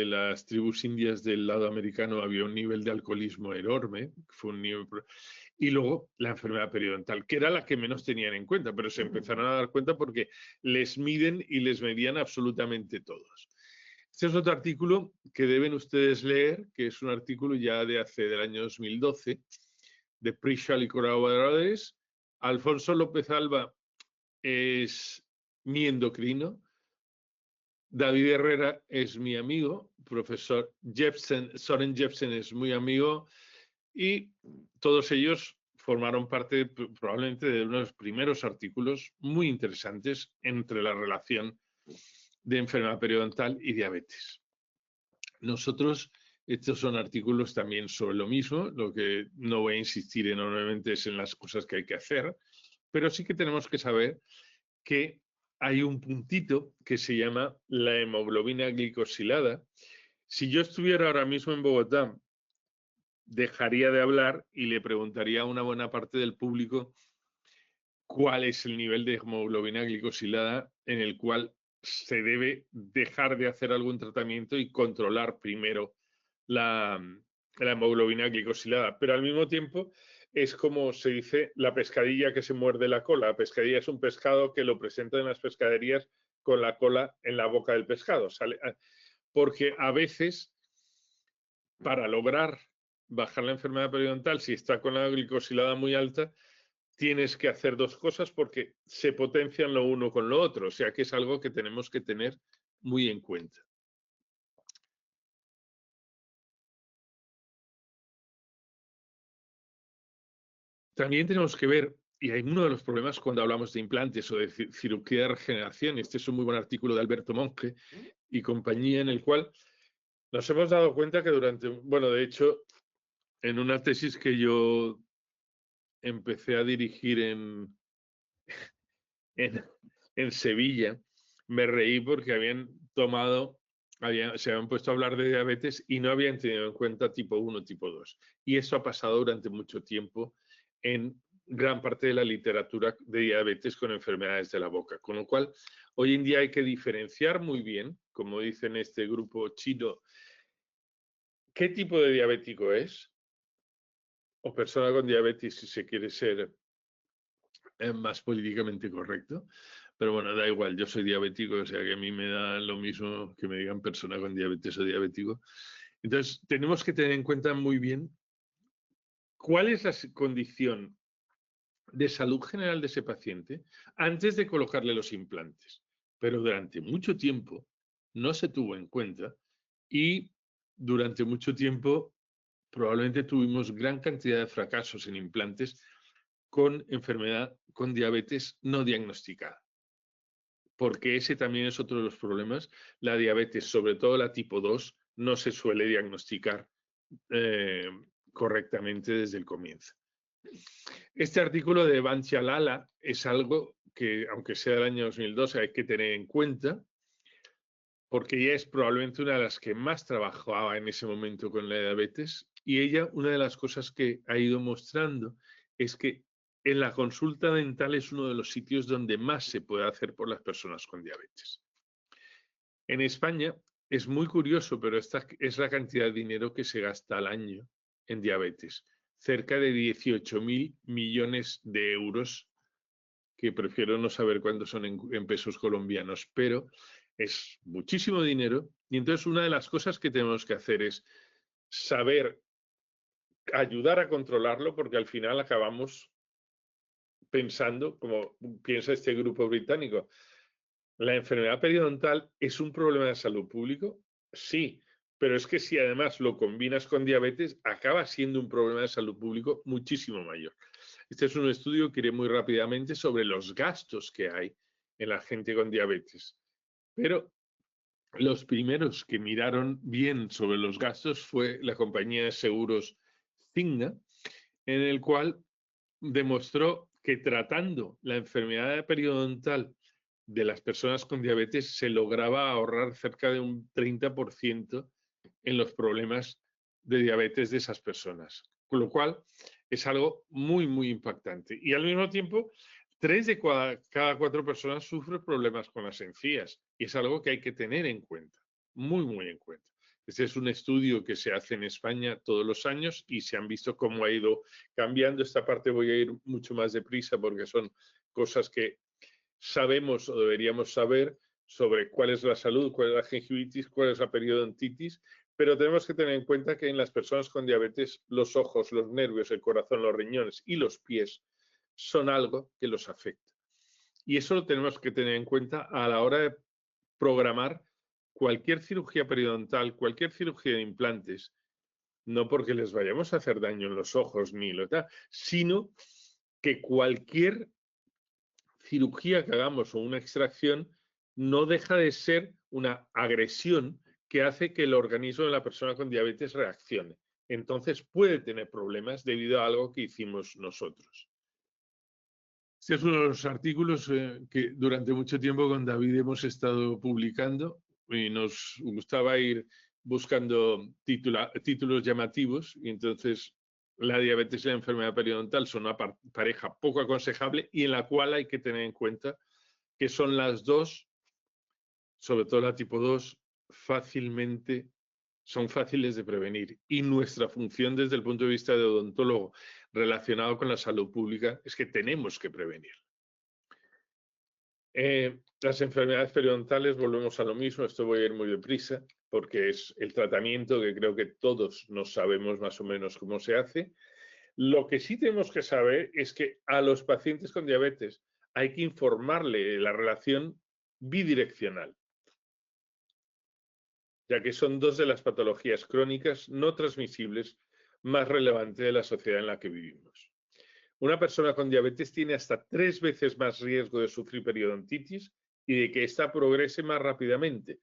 las tribus indias del lado americano, había un nivel de alcoholismo enorme, fue un nivel, y luego la enfermedad periodontal, que era la que menos tenían en cuenta, pero se empezaron a dar cuenta porque les miden y les medían absolutamente todos. Este es otro artículo que deben ustedes leer, que es un artículo ya del año 2012, de Prischall y colaboradores. Alfonso López Alba es mi endocrino. David Herrera es mi amigo, profesor Soren Jepsen es muy amigo, y todos ellos formaron parte probablemente de uno de los primeros artículos muy interesantes entre la relación de enfermedad periodontal y diabetes. Nosotros, estos son artículos también sobre lo mismo, lo que no voy a insistir enormemente es en las cosas que hay que hacer, pero sí que tenemos que saber que hay un puntito que se llama la hemoglobina glicosilada. Si yo estuviera ahora mismo en Bogotá, dejaría de hablar y le preguntaría a una buena parte del público cuál es el nivel de hemoglobina glicosilada en el cual se debe dejar de hacer algún tratamiento y controlar primero la hemoglobina glicosilada. Pero al mismo tiempo es como se dice la pescadilla que se muerde la cola. La pescadilla es un pescado que lo presentan en las pescaderías con la cola en la boca del pescado. Porque a veces, para lograr bajar la enfermedad periodontal, si está con la glicosilada muy alta, tienes que hacer dos cosas porque se potencian lo uno con lo otro. O sea que es algo que tenemos que tener muy en cuenta. También tenemos que ver, y hay uno de los problemas cuando hablamos de implantes o de cirugía de regeneración, este es un muy buen artículo de Alberto Monge y compañía, en el cual nos hemos dado cuenta que bueno, de hecho, en una tesis que yo empecé a dirigir en Sevilla, me reí porque se habían puesto a hablar de diabetes y no habían tenido en cuenta tipo 1, tipo 2. Y eso ha pasado durante mucho tiempo en gran parte de la literatura de diabetes con enfermedades de la boca. Con lo cual, hoy en día hay que diferenciar muy bien, como dicen este grupo chino, qué tipo de diabético es, o persona con diabetes si se quiere ser más políticamente correcto. Pero bueno, da igual, yo soy diabético, o sea que a mí me da lo mismo que me digan persona con diabetes o diabético. Entonces, tenemos que tener en cuenta muy bien cuál es la condición de salud general de ese paciente antes de colocarle los implantes. Pero durante mucho tiempo no se tuvo en cuenta y durante mucho tiempo probablemente tuvimos gran cantidad de fracasos en implantes con enfermedad, con diabetes no diagnosticada. Porque ese también es otro de los problemas. La diabetes, sobre todo la tipo 2, no se suele diagnosticar correctamente desde el comienzo. Este artículo de Bansal es algo que, aunque sea del año 2012, hay que tener en cuenta, porque ella es probablemente una de las que más trabajaba en ese momento con la diabetes, y ella, una de las cosas que ha ido mostrando es que en la consulta dental es uno de los sitios donde más se puede hacer por las personas con diabetes. En España es muy curioso, pero esta es la cantidad de dinero que se gasta al año en diabetes. Cerca de 18.000 millones de euros, que prefiero no saber cuántos son en pesos colombianos, pero es muchísimo dinero. Y entonces una de las cosas que tenemos que hacer es saber ayudar a controlarlo, porque al final acabamos pensando, como piensa este grupo británico, ¿la enfermedad periodontal es un problema de salud público? Sí, pero es que si además lo combinas con diabetes, acaba siendo un problema de salud público muchísimo mayor. Este es un estudio que iré muy rápidamente sobre los gastos que hay en la gente con diabetes. Pero los primeros que miraron bien sobre los gastos fue la compañía de seguros Cigna, en el cual demostró que tratando la enfermedad periodontal de las personas con diabetes se lograba ahorrar cerca de un 30% en los problemas de diabetes de esas personas. Con lo cual es algo muy, muy impactante. Y al mismo tiempo, 3 de cada 4 personas sufren problemas con las encías. Y es algo que hay que tener en cuenta, muy, muy en cuenta. Este es un estudio que se hace en España todos los años y se han visto cómo ha ido cambiando. Esta parte voy a ir mucho más deprisa porque son cosas que sabemos o deberíamos saber sobre cuál es la salud, cuál es la gingivitis, cuál es la periodontitis, pero tenemos que tener en cuenta que en las personas con diabetes los ojos, los nervios, el corazón, los riñones y los pies son algo que los afecta. Y eso lo tenemos que tener en cuenta a la hora de programar cualquier cirugía periodontal, cualquier cirugía de implantes, no porque les vayamos a hacer daño en los ojos ni lo tal, sino que cualquier cirugía que hagamos o una extracción no deja de ser una agresión que hace que el organismo de la persona con diabetes reaccione. Entonces puede tener problemas debido a algo que hicimos nosotros. Este es uno de los artículos que durante mucho tiempo con David hemos estado publicando y nos gustaba ir buscando títulos llamativos y entonces la diabetes y la enfermedad periodontal son una pareja poco aconsejable y en la cual hay que tener en cuenta que son las dos, sobre todo la tipo 2, son fáciles de prevenir. Y nuestra función desde el punto de vista de odontólogo relacionado con la salud pública es que tenemos que prevenir. Las enfermedades periodontales, volvemos a lo mismo, esto voy a ir muy deprisa, porque es el tratamiento que creo que todos no sabemos más o menos cómo se hace. Lo que sí tenemos que saber es que a los pacientes con diabetes hay que informarle la relación bidireccional, ya que son dos de las patologías crónicas no transmisibles más relevantes de la sociedad en la que vivimos. Una persona con diabetes tiene hasta 3 veces más riesgo de sufrir periodontitis y de que ésta progrese más rápidamente.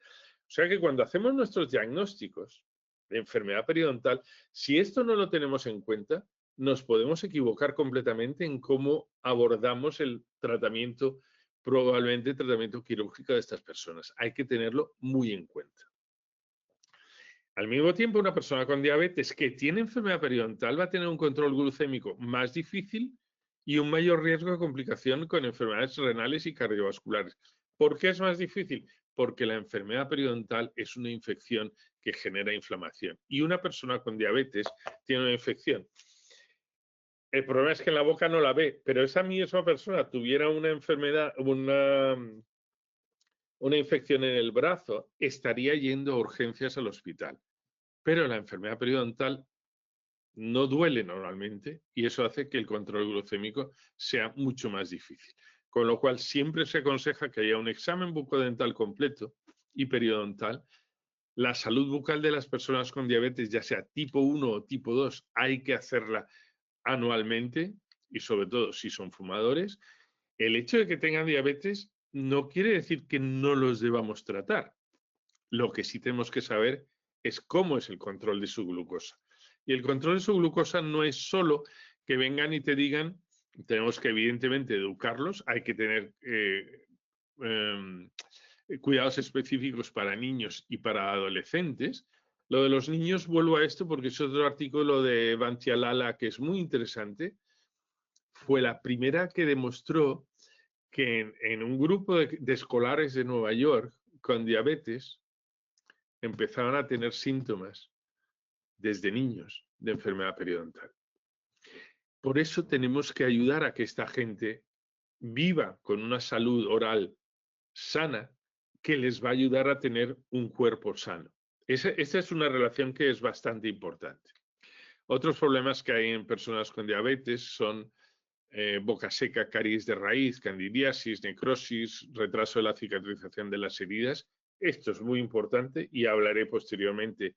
O sea que cuando hacemos nuestros diagnósticos de enfermedad periodontal, si esto no lo tenemos en cuenta, nos podemos equivocar completamente en cómo abordamos el tratamiento, probablemente el tratamiento quirúrgico de estas personas. Hay que tenerlo muy en cuenta. Al mismo tiempo, una persona con diabetes que tiene enfermedad periodontal va a tener un control glucémico más difícil y un mayor riesgo de complicación con enfermedades renales y cardiovasculares. ¿Por qué es más difícil? Porque la enfermedad periodontal es una infección que genera inflamación y una persona con diabetes tiene una infección. El problema es que en la boca no la ve, pero esa misma persona tuviera una enfermedad, una infección en el brazo, estaría yendo a urgencias al hospital. Pero la enfermedad periodontal no duele normalmente y eso hace que el control glucémico sea mucho más difícil. Con lo cual siempre se aconseja que haya un examen bucodental completo y periodontal. La salud bucal de las personas con diabetes, ya sea tipo 1 o tipo 2, hay que hacerla anualmente y sobre todo si son fumadores. El hecho de que tengan diabetes no quiere decir que no los debamos tratar. Lo que sí tenemos que saber es cómo es el control de su glucosa. Y el control de su glucosa no es solo que vengan y te digan, tenemos que evidentemente educarlos, hay que tener cuidados específicos para niños y para adolescentes. Lo de los niños, vuelvo a esto porque es otro artículo de Bantialala que es muy interesante. Fue la primera que demostró que en un grupo de escolares de Nueva York con diabetes empezaban a tener síntomas desde niños de enfermedad periodontal. Por eso tenemos que ayudar a que esta gente viva con una salud oral sana que les va a ayudar a tener un cuerpo sano. Esa es una relación que es bastante importante. Otros problemas que hay en personas con diabetes son boca seca, caries de raíz, candidiasis, necrosis, retraso de la cicatrización de las heridas. Esto es muy importante y hablaré posteriormente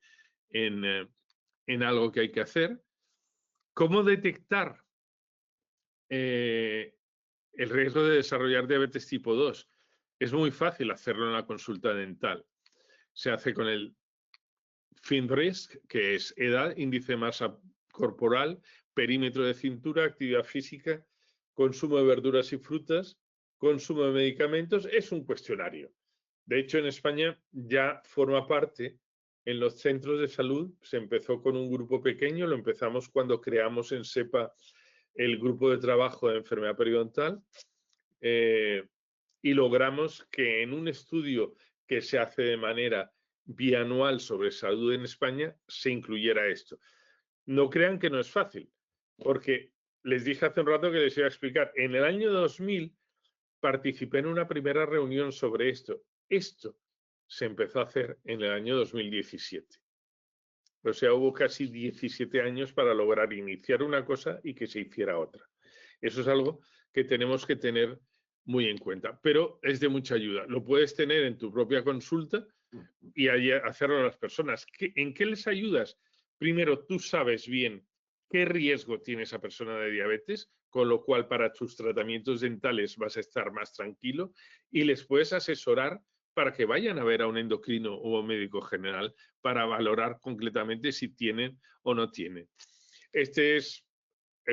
en algo que hay que hacer. ¿Cómo detectar el riesgo de desarrollar diabetes tipo 2? Es muy fácil hacerlo en la consulta dental. Se hace con el FINRISC, que es edad, índice de masa corporal, perímetro de cintura, actividad física, consumo de verduras y frutas, consumo de medicamentos. Es un cuestionario. De hecho, en España ya forma parte en los centros de salud. Se empezó con un grupo pequeño, lo empezamos cuando creamos en SEPA el grupo de trabajo de enfermedad periodontal y logramos que en un estudio que se hace de manera bianual sobre salud en España se incluyera esto. No crean que no es fácil, porque les dije hace un rato que les iba a explicar. En el año 2000 participé en una primera reunión sobre esto. Esto se empezó a hacer en el año 2017. O sea, hubo casi 17 años para lograr iniciar una cosa y que se hiciera otra. Eso es algo que tenemos que tener muy en cuenta, pero es de mucha ayuda. Lo puedes tener en tu propia consulta y hacerlo a las personas. ¿En qué les ayudas? Primero, tú sabes bien qué riesgo tiene esa persona de diabetes, con lo cual para tus tratamientos dentales vas a estar más tranquilo y les puedes asesorar para que vayan a ver a un endocrino o a un médico general para valorar concretamente si tienen o no tienen.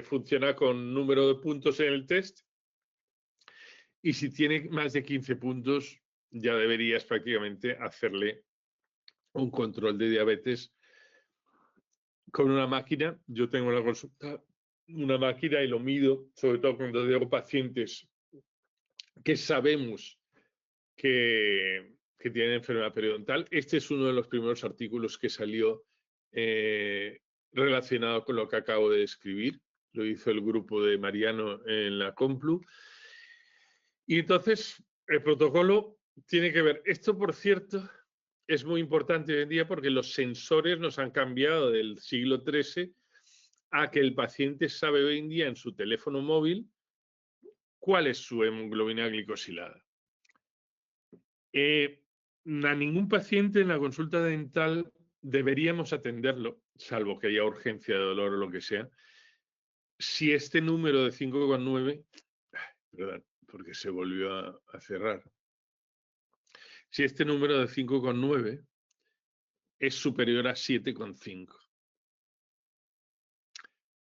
Funciona con número de puntos en el test y si tiene más de 15 puntos ya deberías prácticamente hacerle un control de diabetes con una máquina. Yo tengo en la consulta una máquina y lo mido, sobre todo cuando tengo pacientes que sabemos que tienen enfermedad periodontal. Este es uno de los primeros artículos que salió relacionado con lo que acabo de describir. Lo hizo el grupo de Mariano en la Complu. Y entonces el protocolo tiene que ver. Esto, por cierto, es muy importante hoy en día porque los sensores nos han cambiado del siglo XIII a que el paciente sabe hoy en día en su teléfono móvil cuál es su hemoglobina glicosilada. A ningún paciente en la consulta dental deberíamos atenderlo, salvo que haya urgencia de dolor o lo que sea, si este número de 5,9, perdón, porque se volvió a cerrar, si este número de 5,9 es superior a 7,5.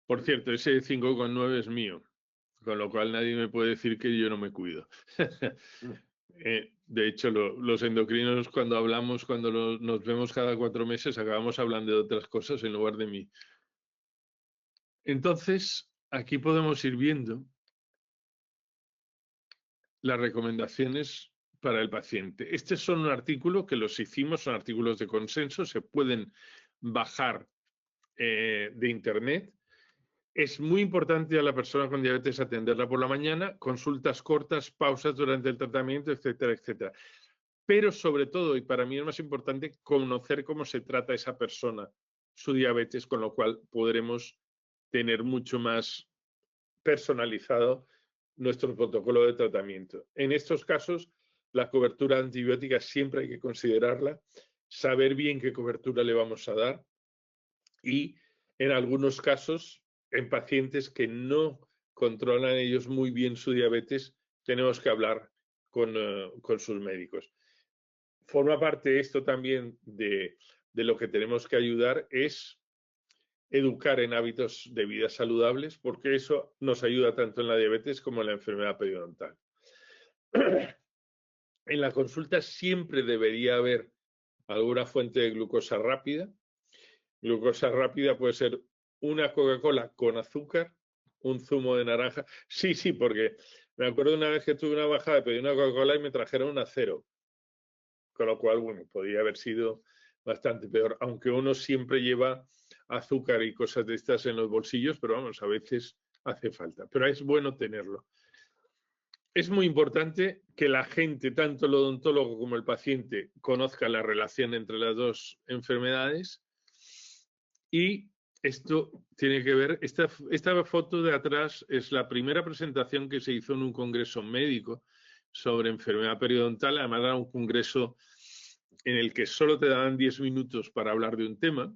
Por cierto, ese 5,9 es mío, con lo cual nadie me puede decir que yo no me cuido. De hecho, los endocrinos cuando hablamos, cuando nos vemos cada 4 meses, acabamos hablando de otras cosas en lugar de mí. Entonces, aquí podemos ir viendo las recomendaciones para el paciente. Este son un artículo que los hicimos, son artículos de consenso, se pueden bajar de internet. Es muy importante a la persona con diabetes atenderla por la mañana, consultas cortas, pausas durante el tratamiento, etcétera, etcétera. Pero sobre todo, y para mí es más importante, conocer cómo se trata esa persona su diabetes, con lo cual podremos tener mucho más personalizado nuestro protocolo de tratamiento. En estos casos, la cobertura antibiótica siempre hay que considerarla, saber bien qué cobertura le vamos a dar y en algunos casos, en pacientes que no controlan ellos muy bien su diabetes, tenemos que hablar con sus médicos. Forma parte esto también de lo que tenemos que ayudar es educar en hábitos de vida saludables, porque eso nos ayuda tanto en la diabetes como en la enfermedad periodontal. En la consulta siempre debería haber alguna fuente de glucosa rápida. Glucosa rápida puede ser una Coca-Cola con azúcar, un zumo de naranja. Sí, sí, porque me acuerdo una vez que tuve una bajada, pedí una Coca-Cola y me trajeron una cero. Con lo cual, bueno, podría haber sido bastante peor, aunque uno siempre lleva azúcar y cosas de estas en los bolsillos, pero vamos, a veces hace falta. Pero es bueno tenerlo. Es muy importante que la gente, tanto el odontólogo como el paciente, conozca la relación entre las dos enfermedades. Y esto tiene que ver, esta foto de atrás es la primera presentación que se hizo en un congreso médico sobre enfermedad periodontal. Además era un congreso en el que solo te daban 10 minutos para hablar de un tema.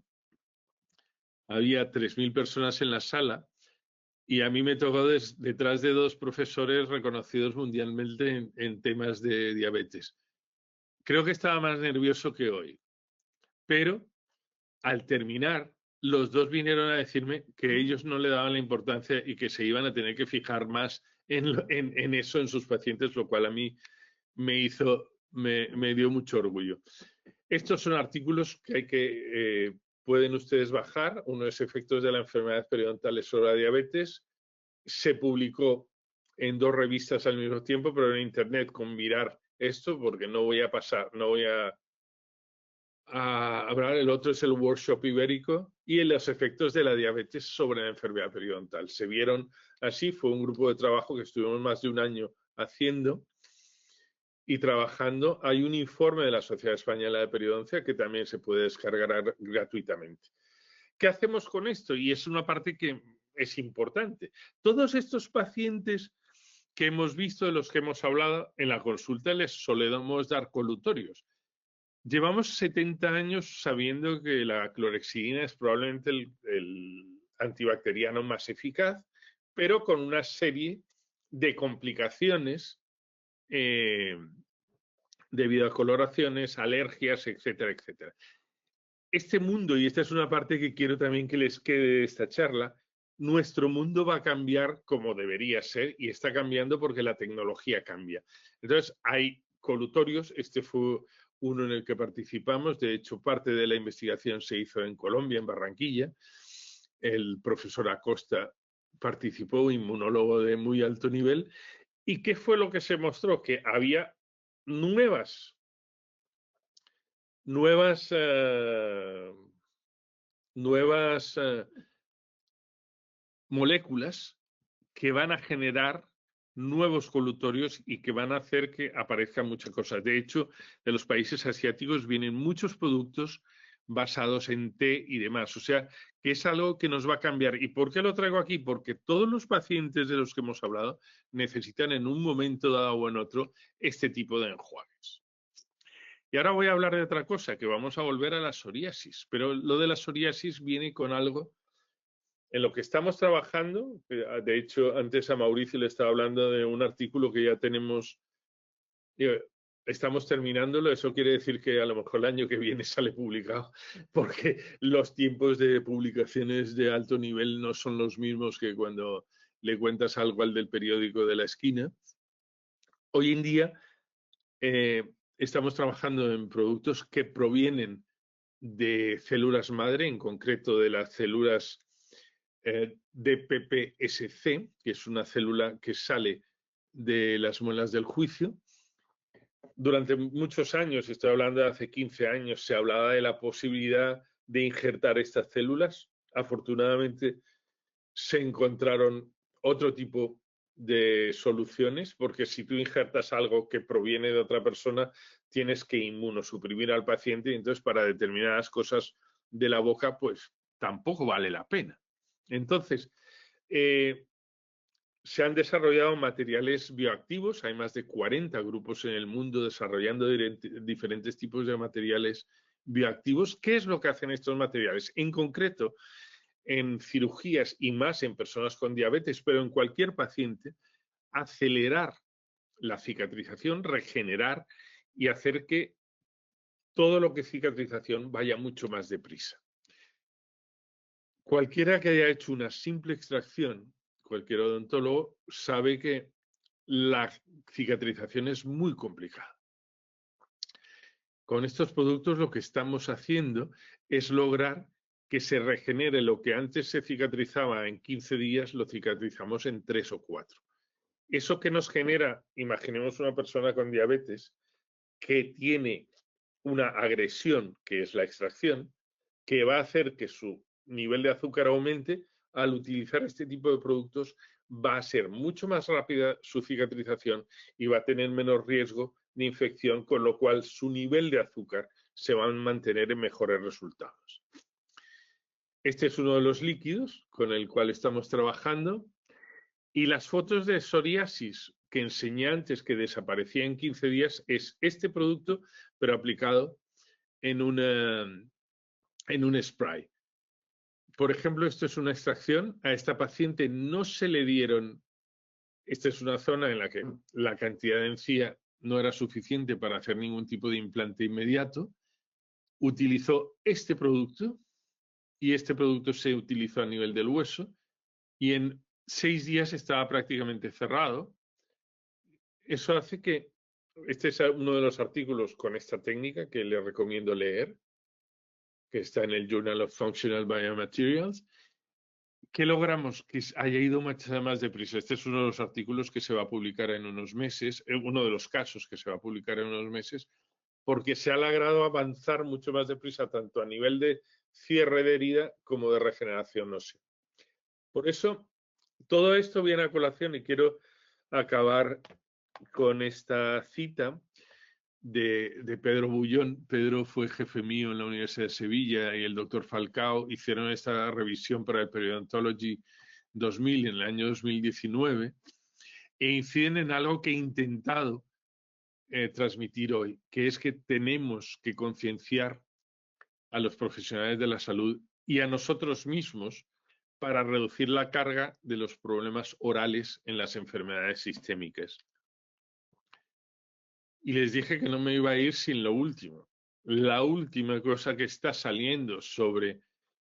Había 3.000 personas en la sala y a mí me tocó detrás de dos profesores reconocidos mundialmente en temas de diabetes. Creo que estaba más nervioso que hoy, pero al terminar, los dos vinieron a decirme que ellos no le daban la importancia y que se iban a tener que fijar más en eso en sus pacientes, lo cual a mí me dio mucho orgullo. Estos son artículos que pueden ustedes bajar. Uno es Efectos de la enfermedad periodontal sobre la diabetes. Se publicó en 2 revistas al mismo tiempo, pero en internet con mirar esto, porque no voy a hablar. El otro es el workshop ibérico y en los efectos de la diabetes sobre la enfermedad periodontal. Se vieron así, fue un grupo de trabajo que estuvimos más de un año haciendo y trabajando. Hay un informe de la Sociedad Española de Periodoncia que también se puede descargar gratuitamente. ¿Qué hacemos con esto? Y es una parte que es importante. Todos estos pacientes que hemos visto, de los que hemos hablado, en la consulta les solemos dar colutorios. Llevamos 70 años sabiendo que la clorhexidina es probablemente el antibacteriano más eficaz, pero con una serie de complicaciones debido a coloraciones, alergias, etcétera, etcétera. Este mundo, y esta es una parte que quiero también que les quede de esta charla, nuestro mundo va a cambiar como debería ser y está cambiando porque la tecnología cambia. Entonces, hay colutorios, este fue uno en el que participamos, de hecho, parte de la investigación se hizo en Colombia, en Barranquilla. El profesor Acosta participó, inmunólogo de muy alto nivel. ¿Y qué fue lo que se mostró? Que había nuevas moléculas que van a generar nuevos colutorios y que van a hacer que aparezcan muchas cosas. De hecho, de los países asiáticos vienen muchos productos basados en té y demás. O sea, que es algo que nos va a cambiar. ¿Y por qué lo traigo aquí? Porque todos los pacientes de los que hemos hablado necesitan en un momento dado o en otro este tipo de enjuagues. Y ahora voy a hablar de otra cosa, que vamos a volver a la psoriasis. Pero lo de la psoriasis viene con algo en lo que estamos trabajando. De hecho, antes a Mauricio le estaba hablando de un artículo que ya tenemos, estamos terminándolo. Eso quiere decir que a lo mejor el año que viene sale publicado, porque los tiempos de publicaciones de alto nivel no son los mismos que cuando le cuentas algo al del periódico de la esquina. Hoy en día estamos trabajando en productos que provienen de células madre, en concreto de las células DPPSC, que es una célula que sale de las muelas del juicio. Durante muchos años, estoy hablando de hace 15 años, se hablaba de la posibilidad de injertar estas células. Afortunadamente se encontraron otro tipo de soluciones, porque si tú injertas algo que proviene de otra persona, tienes que inmunosuprimir al paciente y entonces para determinadas cosas de la boca, pues tampoco vale la pena. Entonces, se han desarrollado materiales bioactivos, hay más de 40 grupos en el mundo desarrollando diferentes tipos de materiales bioactivos. ¿Qué es lo que hacen estos materiales? En concreto, en cirugías y más en personas con diabetes, pero en cualquier paciente, acelerar la cicatrización, regenerar y hacer que todo lo que es cicatrización vaya mucho más deprisa. Cualquiera que haya hecho una simple extracción, cualquier odontólogo sabe que la cicatrización es muy complicada. Con estos productos lo que estamos haciendo es lograr que se regenere lo que antes se cicatrizaba en 15 días, lo cicatrizamos en 3 o 4. Eso que nos genera, imaginemos una persona con diabetes que tiene una agresión, que es la extracción, que va a hacer que su nivel de azúcar aumente. Al utilizar este tipo de productos va a ser mucho más rápida su cicatrización y va a tener menos riesgo de infección, con lo cual su nivel de azúcar se va a mantener en mejores resultados. Este es uno de los líquidos con el cual estamos trabajando. Y las fotos de psoriasis que enseñé antes, que desaparecía en 15 días, es este producto, pero aplicado en un spray. Por ejemplo, esto es una extracción. A esta paciente no se le dieron, esta es una zona en la que la cantidad de encía no era suficiente para hacer ningún tipo de implante inmediato. Utilizó este producto y este producto se utilizó a nivel del hueso y en 6 días estaba prácticamente cerrado. Eso hace que, este es uno de los artículos con esta técnica que le recomiendo leer, que está en el Journal of Functional Biomaterials. ¿Qué logramos? Que haya ido mucho más deprisa. Este es uno de los artículos que se va a publicar en unos meses, uno de los casos que se va a publicar en unos meses, porque se ha logrado avanzar mucho más deprisa, tanto a nivel de cierre de herida como de regeneración ósea. Por eso, todo esto viene a colación y quiero acabar con esta cita de Pedro Bullón. Pedro fue jefe mío en la Universidad de Sevilla y el doctor Falcao hicieron esta revisión para el Periodontology 2000 en el año 2019 e inciden en algo que he intentado transmitir hoy, que es que tenemos que concienciar a los profesionales de la salud y a nosotros mismos para reducir la carga de los problemas orales en las enfermedades sistémicas. Y les dije que no me iba a ir sin lo último. La última cosa que está saliendo sobre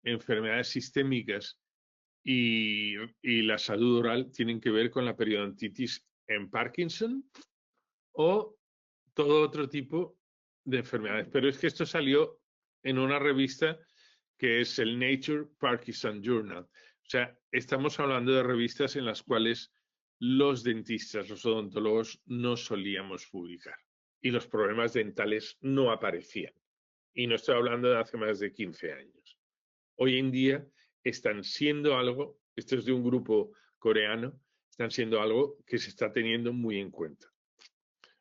enfermedades sistémicas y la salud oral tienen que ver con la periodontitis en Parkinson o todo otro tipo de enfermedades. Pero es que esto salió en una revista que es el Nature Parkinson Journal. O sea, estamos hablando de revistas en las cuales los dentistas, los odontólogos, no solíamos publicar. Y los problemas dentales no aparecían. Y no estoy hablando de hace más de 15 años. Hoy en día están siendo algo, esto es de un grupo coreano, están siendo algo que se está teniendo muy en cuenta.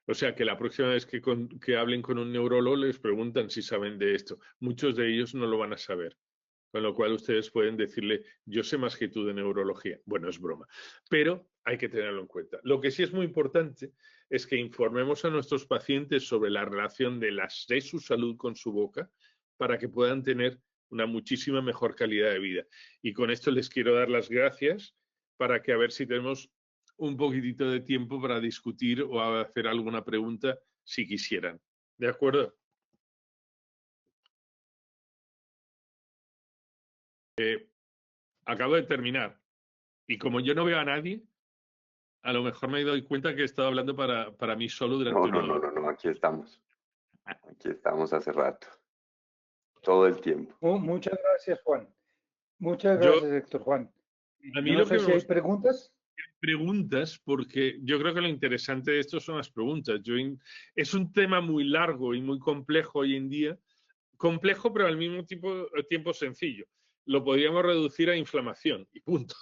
O sea que la próxima vez que hablen con un neurólogo les preguntan si saben de esto. Muchos de ellos no lo van a saber. Con lo cual ustedes pueden decirle, yo sé más que tú de neurología. Bueno, es broma, pero hay que tenerlo en cuenta. Lo que sí es muy importante es que informemos a nuestros pacientes sobre la relación de su salud con su boca para que puedan tener una muchísima mejor calidad de vida. Y con esto les quiero dar las gracias para que a ver si tenemos un poquitito de tiempo para discutir o hacer alguna pregunta si quisieran. ¿De acuerdo? Acabo de terminar. Y como yo no veo a nadie, a lo mejor me doy cuenta que he estado hablando para mí solo durante una hora. No, aquí estamos. Aquí estamos hace rato. Todo el tiempo. Muchas gracias, Juan. Muchas Yo, gracias, Héctor Juan. a mí Yo no lo que sé me si hay gusta preguntas. preguntas, porque yo creo que lo interesante de esto son las preguntas. Es un tema muy largo y muy complejo hoy en día. Complejo, pero al mismo tiempo sencillo. Lo podríamos reducir a inflamación y punto.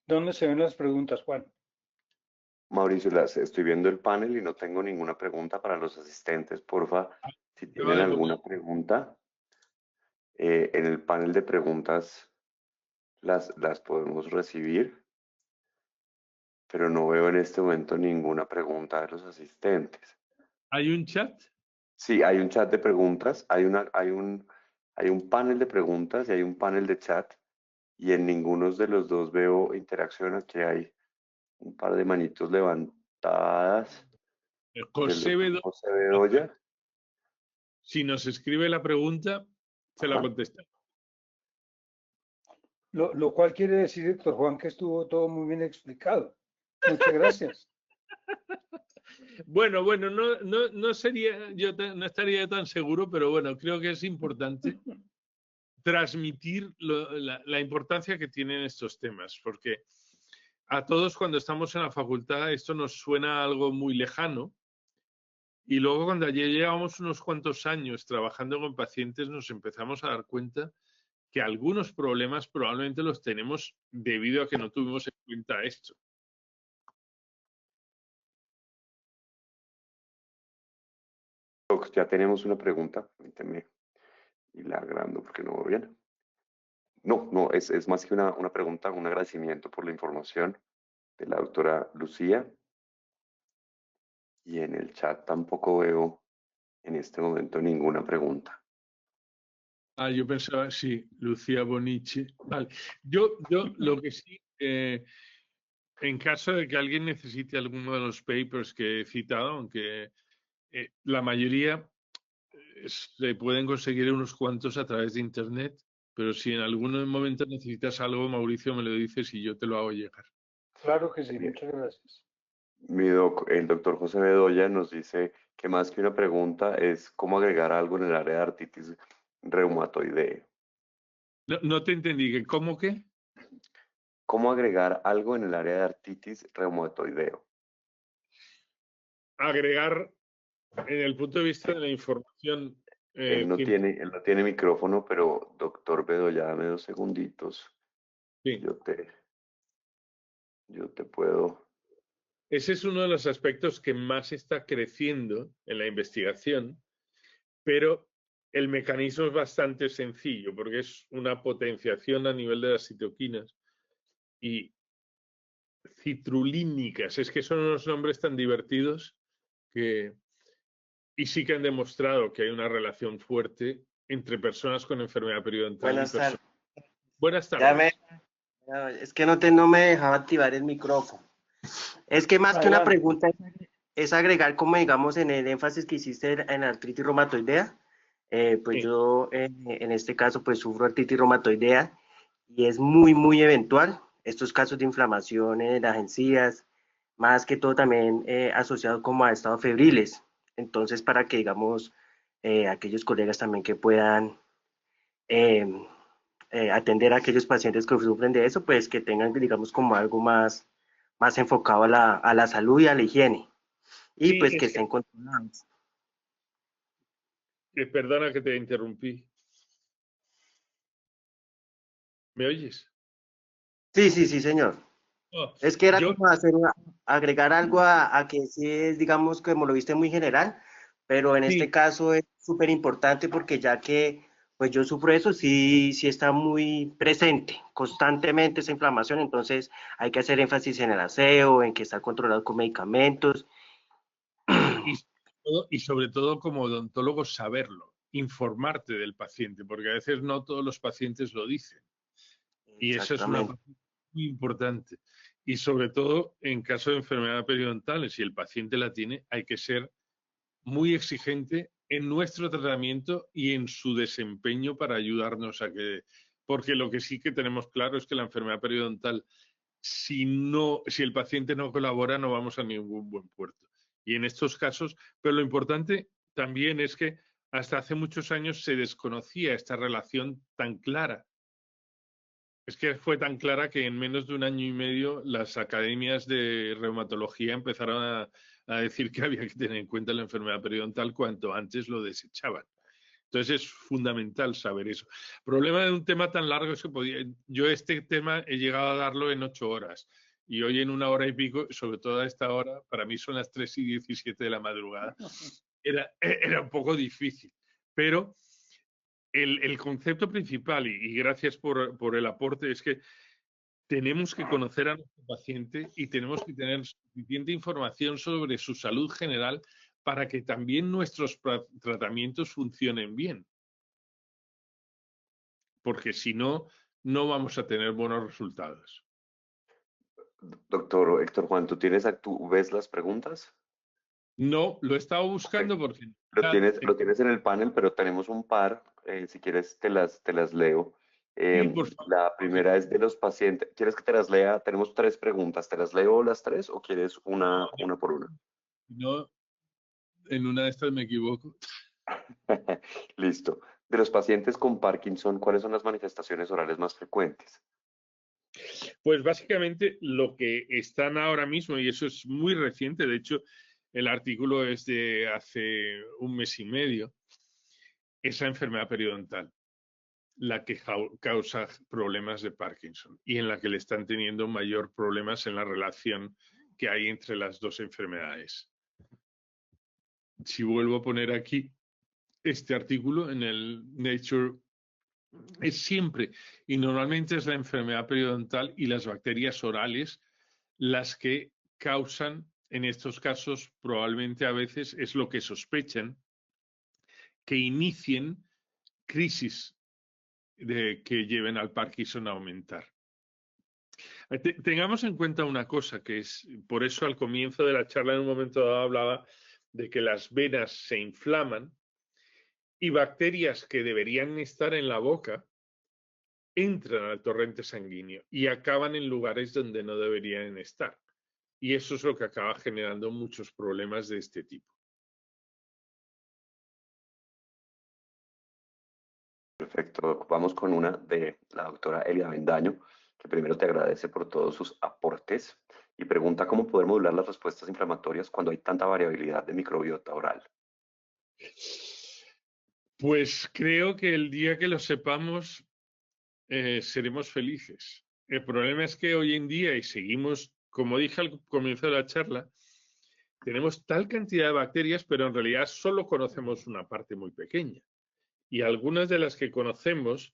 ¿Dónde se ven las preguntas, Juan? Mauricio, estoy viendo el panel y no tengo ninguna pregunta para los asistentes. Porfa, Si Te va tienen de alguna moda. pregunta, en el panel de preguntas las podemos recibir, pero no veo en este momento ninguna pregunta de los asistentes. ¿Hay un chat? Sí, hay un chat de preguntas, hay un panel de preguntas y hay un panel de chat, y en ninguno de los dos veo interacción. Aquí hay un par de manitos levantadas del José doctor Bedoya, José Bedoya. si nos escribe la pregunta, se la Ajá. contestamos. Lo cual quiere decir, doctor Juan, que estuvo todo muy bien explicado. Muchas gracias. Bueno, no sería, no estaría tan seguro, pero bueno, creo que es importante transmitir la importancia que tienen estos temas, porque a todos cuando estamos en la facultad esto nos suena algo muy lejano, y luego cuando ya llevamos unos cuantos años trabajando con pacientes nos empezamos a dar cuenta que algunos problemas probablemente los tenemos debido a que no tuvimos en cuenta esto. Doc, ya tenemos una pregunta, permíteme ir la agrando porque no veo bien. No, es más que una pregunta, un agradecimiento por la información de la doctora Lucía. Y en el chat tampoco veo en este momento ninguna pregunta. Ah, yo pensaba, sí, Lucía Bonici. Vale. Yo lo que sí, en caso de que alguien necesite alguno de los papers que he citado, aunque la mayoría se pueden conseguir unos cuantos a través de Internet, pero si en algún momento necesitas algo, Mauricio, me lo dices y yo te lo hago llegar. Claro que sí, Bien. muchas gracias. El doctor José Bedoya nos dice que más que una pregunta es cómo agregar algo en el área de artritis reumatoidea. No te entendí, que ¿cómo qué? ¿Cómo agregar algo en el área de artritis reumatoideo? Agregar, en el punto de vista de la información científica. Él no tiene micrófono, pero doctor Bedoya, dame 2 segunditos. Yo te, yo te puedo. Ese es uno de los aspectos que más está creciendo en la investigación, pero el mecanismo es bastante sencillo porque es una potenciación a nivel de las citoquinas y citrulínicas. Es que son unos nombres tan divertidos que... Y sí que han demostrado que hay una relación fuerte entre personas con enfermedad periodontal y Buenas tardes. personas. Buenas Ya tardes. es que no me dejaba activar el micrófono. Es que más que una Adelante. pregunta es agregar, como digamos, en el énfasis que hiciste en la artritis reumatoidea. Pues Sí. yo en este caso pues sufro artritis reumatoidea y es muy eventual. Estos casos de inflamación en las encías, más que todo también asociado como a estados febriles. Entonces, para que digamos aquellos colegas también que puedan eh, atender a aquellos pacientes que sufren de eso, pues que tengan, digamos, como algo más enfocado a la salud y a la higiene. Y Sí, pues que es que, estén controlados. perdona que te interrumpí. ¿Me oyes? Sí, señor. No, Es que era yo como agregar algo a que sí es, digamos, como lo viste muy general, pero en sí, este caso es súper importante porque ya que pues yo sufro eso, sí está muy presente constantemente esa inflamación, entonces hay que hacer énfasis en el aseo, en que está controlado con medicamentos. y, y sobre todo como odontólogo saberlo, informarte del paciente, porque a veces no todos los pacientes lo dicen. Y eso es una Exactamente. parte muy importante. Y sobre todo en caso de enfermedad periodontal, si el paciente la tiene, hay que ser muy exigente en nuestro tratamiento y en su desempeño para ayudarnos a que... Porque lo que sí que tenemos claro es que la enfermedad periodontal, si el paciente no colabora, no vamos a ningún buen puerto. Y en estos casos, pero lo importante también es que hasta hace muchos años se desconocía esta relación tan clara. Es que fue tan clara que en menos de un año y medio las academias de reumatología empezaron a decir que había que tener en cuenta la enfermedad periodontal cuanto antes lo desechaban. Entonces es fundamental saber eso. El problema de un tema tan largo es que yo este tema he llegado a darlo en 8 horas y hoy en 1 hora y pico, sobre todo a esta hora, para mí son las 3:17 de la madrugada, era un poco difícil. Pero el concepto principal, y gracias por el aporte, es que tenemos que conocer a nuestro paciente y tenemos que tener suficiente información sobre su salud general para que también nuestros tratamientos funcionen bien. Porque si no, no vamos a tener buenos resultados. Doctor Héctor Juan, ¿tú ves las preguntas? No, lo he estado buscando porque... Lo tienes en el panel, pero tenemos un par. Si quieres, te las leo. Sí, por favor. La primera es de los pacientes. ¿Quieres que te las lea? Tenemos 3 preguntas. ¿Te las leo las 3 o quieres una por una? No, en una de estas me equivoco. Listo. De los pacientes con Parkinson, ¿cuáles son las manifestaciones orales más frecuentes? Pues básicamente lo que están ahora mismo, y eso es muy reciente, de hecho el artículo es de hace un mes y medio, es la enfermedad periodontal, la que causa problemas de Parkinson y en la que le están teniendo mayor problemas en la relación que hay entre las dos enfermedades. Si vuelvo a poner aquí este artículo en el Nature, es siempre, y normalmente es la enfermedad periodontal y las bacterias orales las que causan, en estos casos, probablemente a veces es lo que sospechan, que inicien crisis que lleven al Parkinson a aumentar. Tengamos en cuenta una cosa, que es, por eso al comienzo de la charla en un momento dado hablaba de que las venas se inflaman y bacterias que deberían estar en la boca entran al torrente sanguíneo y acaban en lugares donde no deberían estar. Y eso es lo que acaba generando muchos problemas de este tipo. Perfecto. Vamos con una de la doctora Elia Bendaño, que primero te agradece por todos sus aportes y pregunta cómo poder modular las respuestas inflamatorias cuando hay tanta variabilidad de microbiota oral. Pues creo que el día que lo sepamos seremos felices. El problema es que hoy en día, y seguimos, como dije al comienzo de la charla, tenemos tal cantidad de bacterias, pero en realidad solo conocemos una parte muy pequeña. Y algunas de las que conocemos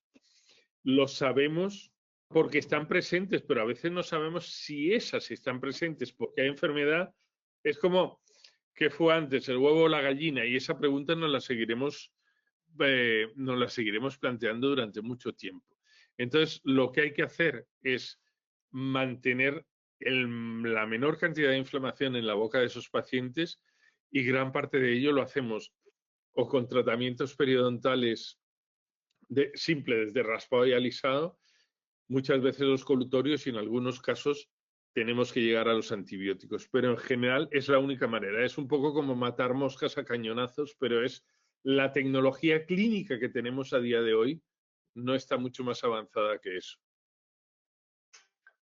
lo sabemos porque están presentes, pero a veces no sabemos si esas están presentes porque hay enfermedad. Es como, ¿qué fue antes, el huevo o la gallina? Y esa pregunta nos la seguiremos planteando durante mucho tiempo. Entonces, lo que hay que hacer es mantener la menor cantidad de inflamación en la boca de esos pacientes y gran parte de ello lo hacemos o con tratamientos periodontales simples de raspado y alisado, muchas veces los colutorios y en algunos casos tenemos que llegar a los antibióticos, pero en general es la única manera. Es un poco como matar moscas a cañonazos, pero es la tecnología clínica que tenemos a día de hoy no está mucho más avanzada que eso.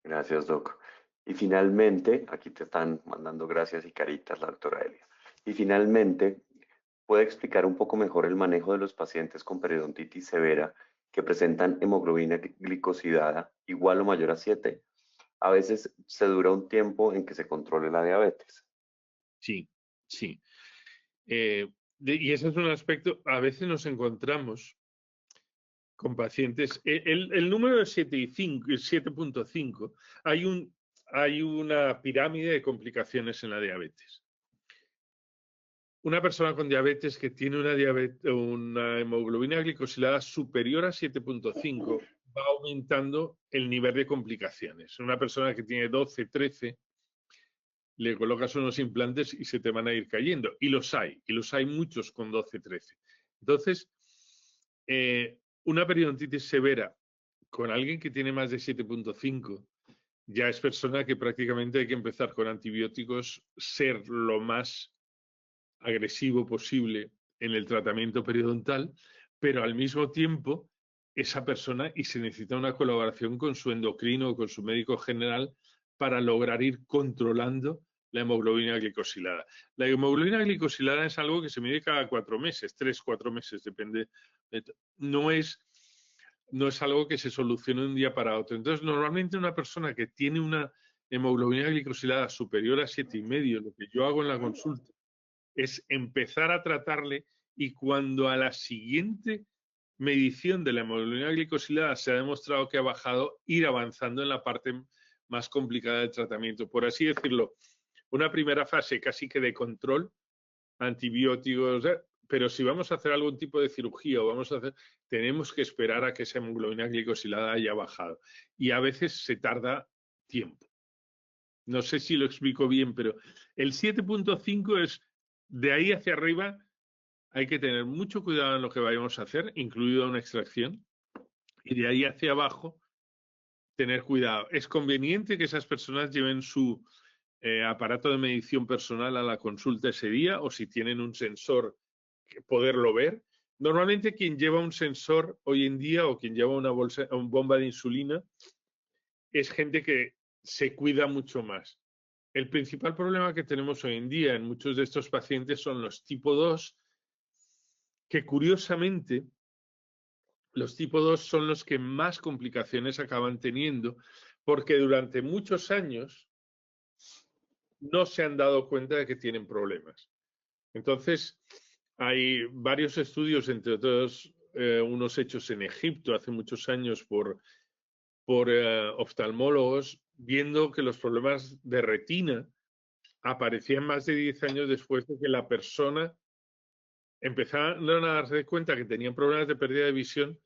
Gracias, Doc. Y finalmente, aquí te están mandando gracias y caritas la doctora Elia. Y finalmente, ¿puede explicar un poco mejor el manejo de los pacientes con periodontitis severa que presentan hemoglobina glicosidada igual o mayor a 7? A veces se dura un tiempo en que se controle la diabetes. Sí, sí. Y ese es un aspecto, a veces nos encontramos con pacientes, el número de 7.5, hay una pirámide de complicaciones en la diabetes. Una persona con diabetes que tiene una hemoglobina glicosilada superior a 7.5 va aumentando el nivel de complicaciones. Una persona que tiene 12, 13, le colocas unos implantes y se te van a ir cayendo. Y los hay muchos con 12, 13. Entonces, una periodontitis severa con alguien que tiene más de 7.5 ya es persona que prácticamente hay que empezar con antibióticos, ser lo más agresivo posible en el tratamiento periodontal, pero al mismo tiempo esa persona, y se necesita una colaboración con su endocrino o con su médico general para lograr ir controlando la hemoglobina glicosilada. La hemoglobina glicosilada es algo que se mide cada 4 meses, 3, 4 meses, depende. No es algo que se solucione de un día para otro. Entonces, normalmente una persona que tiene una hemoglobina glicosilada superior a 7,5, lo que yo hago en la consulta, es empezar a tratarle y cuando a la siguiente medición de la hemoglobina glicosilada se ha demostrado que ha bajado, ir avanzando en la parte más complicada del tratamiento. Por así decirlo, una primera fase casi que de control, antibióticos, pero si vamos a hacer algún tipo de cirugía o vamos a hacer, tenemos que esperar a que esa hemoglobina glicosilada haya bajado. Y a veces se tarda tiempo. No sé si lo explico bien, pero el 7.5 es de ahí hacia arriba. Hay que tener mucho cuidado en lo que vayamos a hacer, incluido una extracción, y de ahí hacia abajo tener cuidado. Es conveniente que esas personas lleven su aparato de medición personal a la consulta ese día, o si tienen un sensor, poderlo ver. Normalmente quien lleva un sensor hoy en día o quien lleva una bomba de insulina es gente que se cuida mucho más. El principal problema que tenemos hoy en día en muchos de estos pacientes son los tipo 2, que curiosamente los tipo 2 son los que más complicaciones acaban teniendo, porque durante muchos años no se han dado cuenta de que tienen problemas. Entonces, hay varios estudios, entre otros unos hechos en Egipto hace muchos años por oftalmólogos, viendo que los problemas de retina aparecían más de 10 años después de que la persona empezaron a darse cuenta que tenían problemas de pérdida de visión,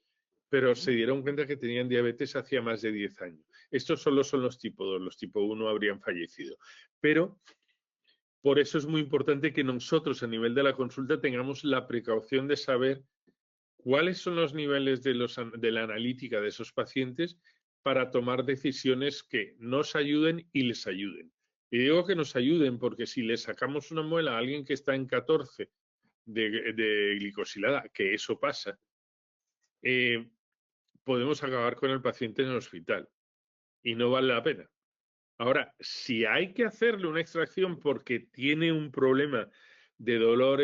pero se dieron cuenta que tenían diabetes hacía más de 10 años. Estos solo son los tipo 2, los tipo 1 habrían fallecido. Pero por eso es muy importante que nosotros a nivel de la consulta tengamos la precaución de saber cuáles son los niveles de la analítica de esos pacientes para tomar decisiones que nos ayuden y les ayuden. Y digo que nos ayuden porque si le sacamos una muela a alguien que está en 14 de glicosilada, que eso pasa, podemos acabar con el paciente en el hospital y no vale la pena. Ahora, si hay que hacerle una extracción porque tiene un problema de dolor,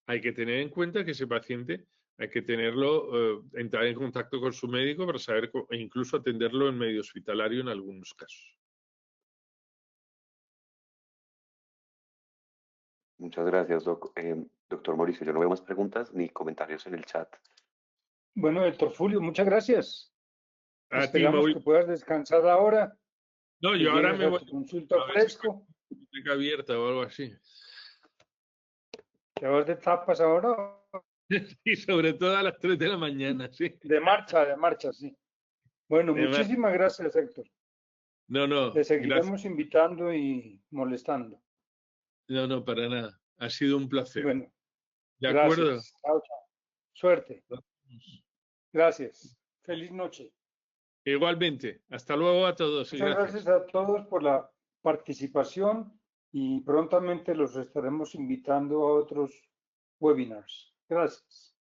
hay que tener en cuenta que ese paciente hay que tenerlo, entrar en contacto con su médico para saber e incluso atenderlo en medio hospitalario en algunos casos. Muchas gracias, doctor Mauricio. Yo no veo más preguntas ni comentarios en el chat. Bueno, doctor Fulvio, muchas gracias. A ti, Esperamos Mauricio. que puedas descansar ahora. No, que yo ahora llegues me a voy tu consulta a ver si fresco. biblioteca abierta o algo así. ¿Te vas de tapas ahora? Y sobre todo a las 3 de la mañana, sí. De marcha, sí. Bueno, muchísimas gracias, Héctor. No, Te gracias. seguiremos invitando y molestando. No, para nada. Ha sido un placer. Bueno, ¿De acuerdo? gracias. Chao, chao. Suerte. Gracias. Feliz noche. Igualmente. Hasta luego a todos. Muchas gracias a todos por la participación y prontamente los estaremos invitando a otros webinars. Gracias.